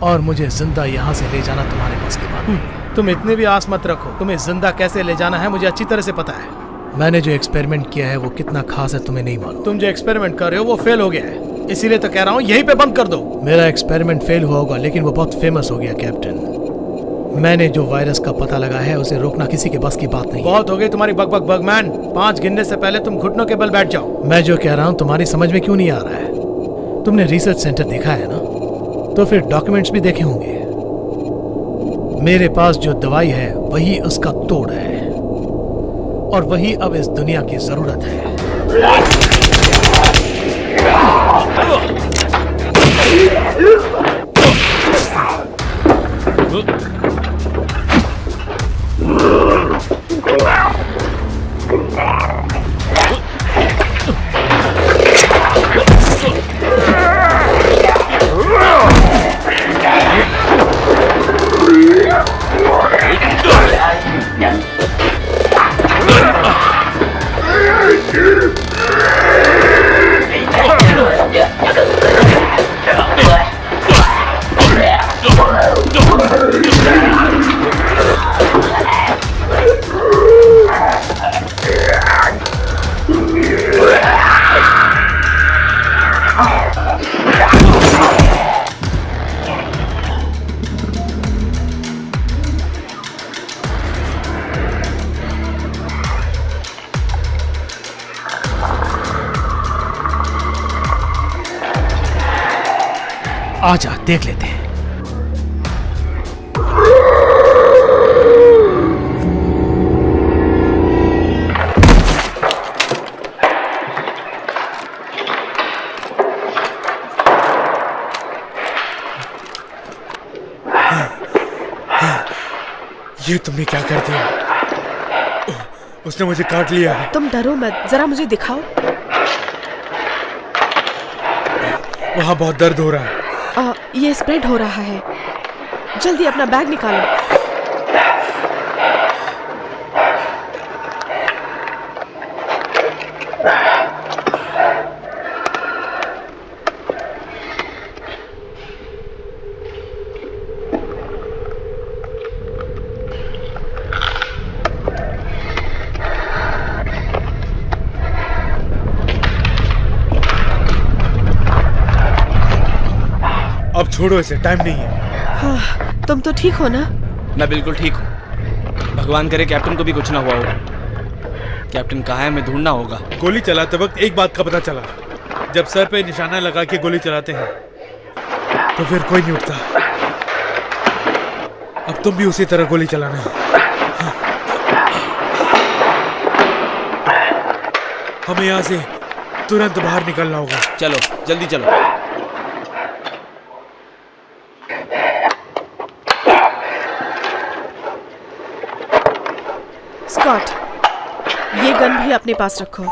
और मुझे जिंदा यहाँ से ले जाना तुम्हारे बस की बात नहीं। तुम इतने भी आस मत रखो, तुम्हें जिंदा कैसे ले जाना है मुझे अच्छी तरह से पता है। मैंने जो एक्सपेरिमेंट किया है वो कितना खास है तुम्हें नहीं मालूम। तुम जो एक्सपेरिमेंट कर रहे हो वो फेल हो गया है, इसीलिए तो कह रहा हूँ यहीं पे बंद कर दो। मेरा एक्सपेरिमेंट फेल हुआ होगा लेकिन वो बहुत फेमस हो गया कैप्टन। मैंने जो वायरस का पता लगा है उसे रोकना किसी के बस की बात नहीं। बहुत हो गई तुम्हारी बक बक बगमैन, 5 गिनने से पहले तुम घुटनों के बल बैठ जाओ। मैं जो कह रहा हूँ तुम्हारी समझ में क्यों नहीं आ रहा है? तुमने रिसर्च सेंटर देखा है ना, तो फिर डॉक्यूमेंट्स भी देखे होंगे। मेरे पास जो दवाई है वही उसका तोड़ है, और वही अब इस दुनिया की जरूरत है। आजा देख लेते हैं। ये तुमने क्या कर दिया? उसने मुझे काट लिया है। तुम डरो मत, जरा मुझे दिखाओ। वहाँ बहुत दर्द हो रहा है। ये स्प्रेड हो रहा है, जल्दी अपना बैग निकालो। अब छोड़ो इसे, टाइम नहीं है। हाँ, तुम तो ठीक हो ना? मैं बिल्कुल ठीक हूँ। भगवान करे कैप्टन को भी कुछ ना हुआ हो। कैप्टन कहाँ है, मैं ढूंढना होगा। गोली चलाते वक्त एक बात का पता चला, जब सर पे निशाना लगा के गोली चलाते हैं तो फिर कोई नहीं उठता। अब तुम भी उसी तरह गोली चलाना। हमें यहाँ से तुरंत बाहर निकलना होगा। चलो जल्दी चलो। स्कॉट, ये गन भी अपने पास रखो।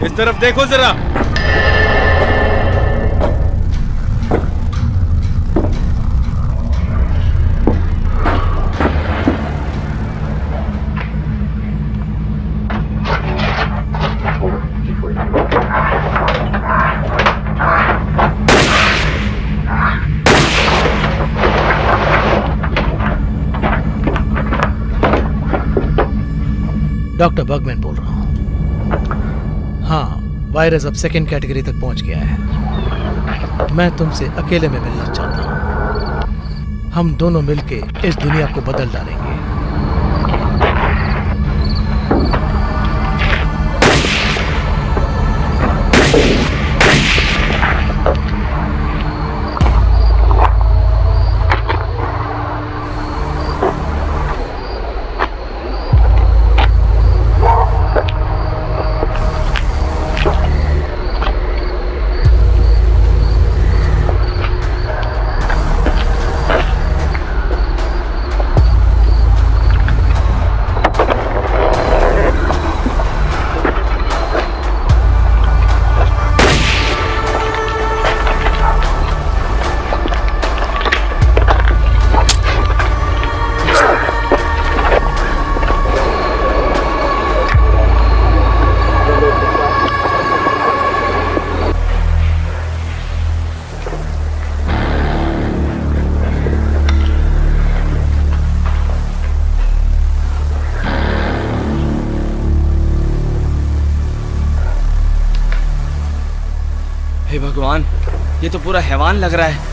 इस तरफ देखो जरा। डॉक्टर बर्गमैन बोल रहा हूँ। हाँ, वायरस अब सेकेंड कैटेगरी तक पहुंच गया है। मैं तुमसे अकेले में मिलना चाहता हूं। हम दोनों मिलके इस दुनिया को बदल डालेंगे। भगवान, ये तो पूरा हैवान लग रहा है।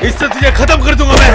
इससे तुझे खत्म कर दूंगा मैं।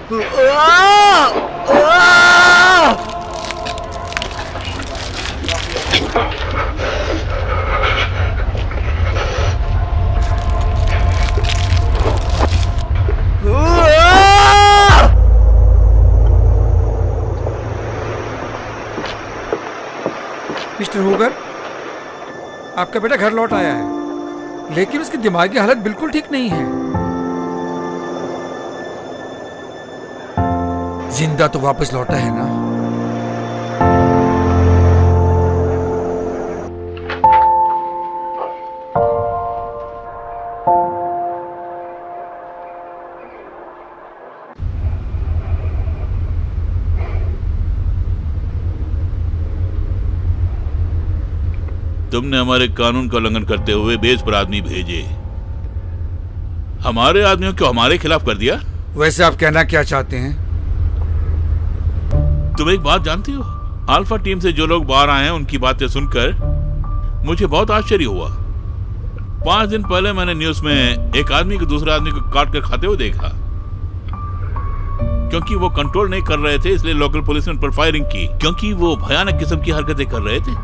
मिस्टर हुगर, आपका बेटा घर लौट आया है, लेकिन उसकी दिमागी हालत बिल्कुल ठीक नहीं है। जिंदा तो वापस लौटा है ना? तुमने हमारे कानून का उल्लंघन करते हुए बेस पर आदमी भेजे, हमारे आदमियों को हमारे खिलाफ कर दिया। वैसे आप कहना क्या चाहते हैं? तुम एक बात जानती हो, अल्फा टीम से जो लोग बाहर आए हैं उनकी बातें सुनकर मुझे बहुत आश्चर्य हुआ। 5 दिन पहले मैंने न्यूज में एक आदमी को दूसरे आदमी को काट कर खाते हुए देखा। क्योंकि वो कंट्रोल नहीं कर रहे थे इसलिए लोकल पुलिस ने उन पर फायरिंग की, क्योंकि वो भयानक किस्म की हरकतें कर रहे थे।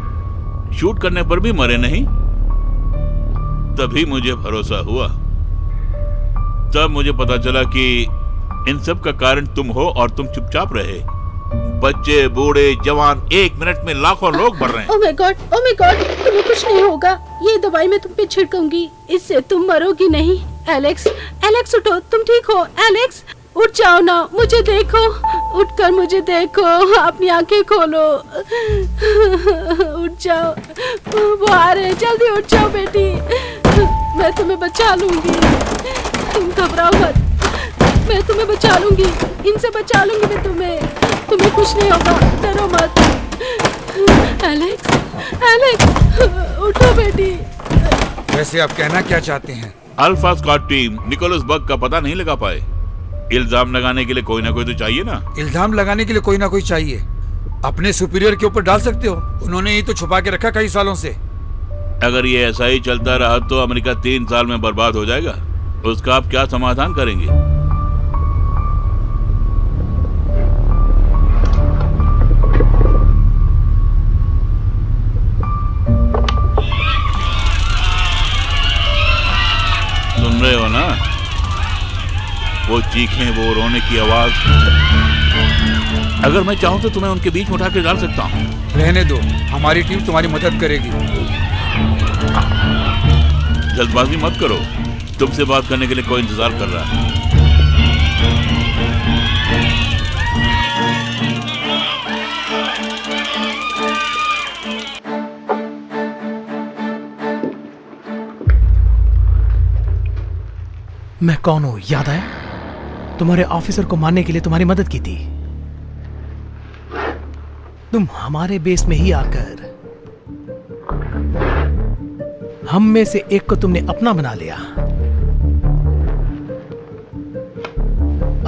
शूट करने पर भी मरे नहीं। तभी मुझे भरोसा हुआ। तब मुझे पता चला कि इन सब का कारण तुम हो और तुम चुपचाप रहे। बच्चे, बूढ़े, जवान, 1 मिनट में लाखों लोग मर रहे हैं। ओह माय गॉड, तुम्हें कुछ नहीं होगा। ये दवाई मैं तुम पे छिड़कूंगी, इससे तुम मरोगी नहीं। एलेक्स, उठो, तुम ठीक हो? एलेक्स, उठ जाओ ना, मुझे देखो, उठकर मुझे देखो, अपनी आंखें खोलो, उठ जाओ, वो आ रहे हैं, जल्दी उठ जाओ बेटी, मैं तुम्हें बचा लूंगी, तुम घबराओ मत, मैं तुम्हें बचा लूंगी, इनसे बचा लूंगी मैं तुम्हें कुछ नहीं होगा, डरो मत। एलेक्स, उठो बेटी। वैसे आप कहना क्या चाहते हैं? अल्फा स्क्वाड टीम निकोलस बग का पता नहीं लगा पाए। इल्जाम लगाने के लिए कोई ना कोई तो चाहिए ना। इल्जाम लगाने के लिए कोई ना कोई चाहिए। अपने सुपीरियर के ऊपर डाल सकते हो, उन्होंने ही तो छुपा के रखा कई सालों से। अगर ये ऐसा ही चलता रहा तो अमेरिका 3 साल में बर्बाद हो जाएगा। उसका आप क्या समाधान करेंगे? सुन रहे हो ना, वो चीखें, वो रोने की आवाज। अगर मैं चाहूं तो तुम्हें उनके बीच में उठा के डाल सकता हूं। रहने दो, हमारी टीम तुम्हारी मदद करेगी। जल्दबाजी मत करो, तुमसे बात करने के लिए कोई इंतजार कर रहा है। मैं कौन हूं, याद आया? तुम्हारे ऑफिसर को मारने के लिए तुम्हारी मदद की थी। तुम हमारे बेस में ही आकर हम में से एक को तुमने अपना बना लिया।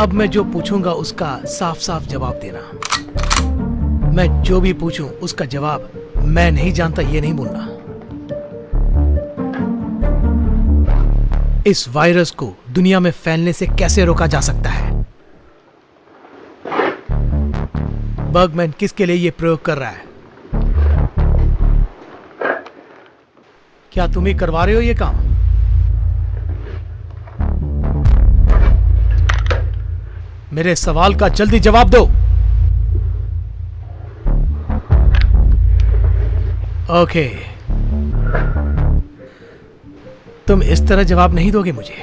अब मैं जो पूछूंगा उसका साफ साफ जवाब देना। मैं जो भी पूछूं उसका जवाब मैं नहीं जानता ये नहीं बोलना। इस वायरस को दुनिया में फैलने से कैसे रोका जा सकता है? बर्गमैन किसके लिए यह प्रयोग कर रहा है? क्या तुम ही करवा रहे हो ये काम? मेरे सवाल का जल्दी जवाब दो। ओके, तुम इस तरह जवाब नहीं दोगे मुझे।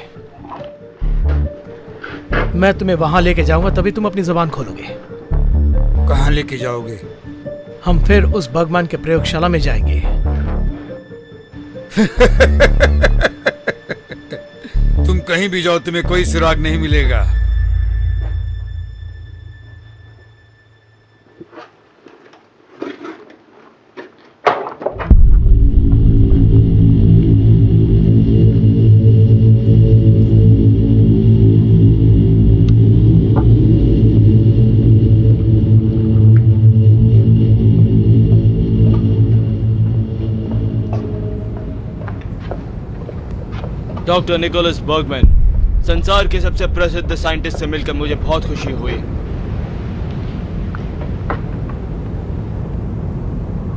मैं तुम्हें वहां लेके जाऊंगा, तभी तुम अपनी जुबान खोलोगे। कहां लेके जाओगे? हम फिर उस बर्गमैन के प्रयोगशाला में जाएंगे। तुम कहीं भी जाओ, तुम्हें कोई सुराग नहीं मिलेगा। डॉक्टर निकोलस बर्गमैन, संसार के सबसे प्रसिद्ध साइंटिस्ट से मिलकर मुझे बहुत खुशी हुई।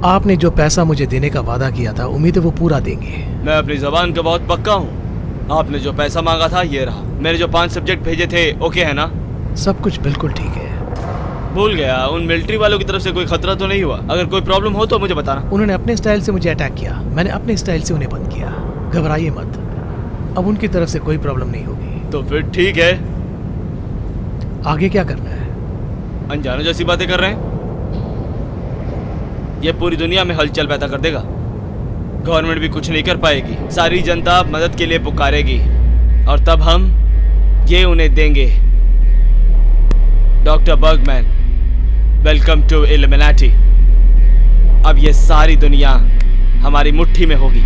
आपने जो पैसा मुझे देने का वादा किया था, उम्मीद है वो पूरा देंगे। मैं अपनी जबान का बहुत पक्का हूँ। आपने जो पैसा मांगा था ये रहा। मैंने जो 5 सब्जेक्ट भेजे थे ओके है ना? सब कुछ बिल्कुल ठीक है। भूल गया, उन मिलिट्री वालों की तरफ से कोई खतरा तो नहीं हुआ? अगर कोई प्रॉब्लम हो तो मुझे बताना। उन्होंने अपने स्टाइल से मुझे अटैक किया, मैंने अपने स्टाइल से उन्हें बंद किया। घबराइए मत, अब उनकी तरफ से कोई प्रॉब्लम नहीं होगी। तो फिर ठीक है। आगे क्या करना है? अनजाने जैसी बातें कर रहे हैं? ये पूरी दुनिया में हलचल पैदा कर देगा। गवर्नमेंट भी कुछ नहीं कर पाएगी, सारी जनता मदद के लिए पुकारेगी और तब हम ये उन्हें देंगे। Doctor Bergman, welcome to Illuminati. अब ये सारी दुनिया हमारी मुट्ठी में होगी।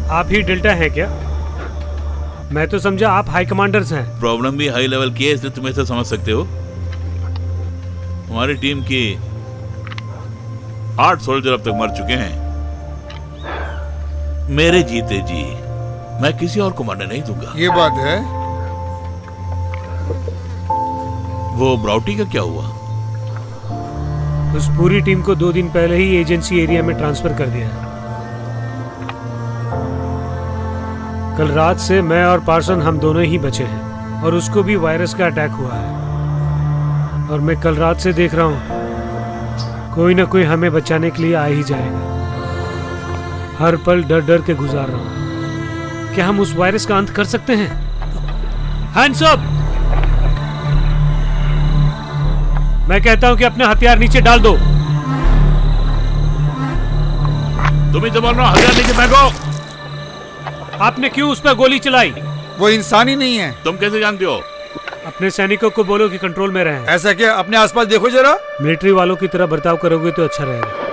आप ही डेल्टा हैं क्या? मैं तो समझा आप हाई कमांडर्स हैं। प्रॉब्लम भी हाई लेवल की है, इसलिए तुम ऐसे समझ सकते हो। हमारी टीम की 8 सोल्जर अब तक मर चुके हैं। मेरे जीते जी मैं किसी और को मरने नहीं दूंगा। ये बात है। वो ब्राउटी का क्या हुआ? उस पूरी टीम को 2 दिन पहले ही एजेंसी एरिया में ट्रांसफर कर दिया। कल रात से मैं और पार्सन हम दोनों ही बचे हैं और उसको भी वायरस का अटैक हुआ है। और मैं कल रात से देख रहा हूँ कोई ना कोई हमें बचाने के लिए आ ही जाएगा। हर पल डर डर के गुजार रहा हूँ। क्या हम उस वायरस का अंत कर सकते हैं? Hands up! मैं कहता हूँ कि अपने हथियार नीचे डाल दो। तुम ही तो बोल रहे हो हथियार नीचे फेंको। आपने क्यों उस पर गोली चलाई? वो इंसान ही नहीं है। तुम कैसे जानते हो? अपने सैनिकों को बोलो कि कंट्रोल में रहें। ऐसा क्या? अपने आसपास देखो जरा। मिलिट्री वालों की तरह बर्ताव करोगे तो अच्छा रहेगा।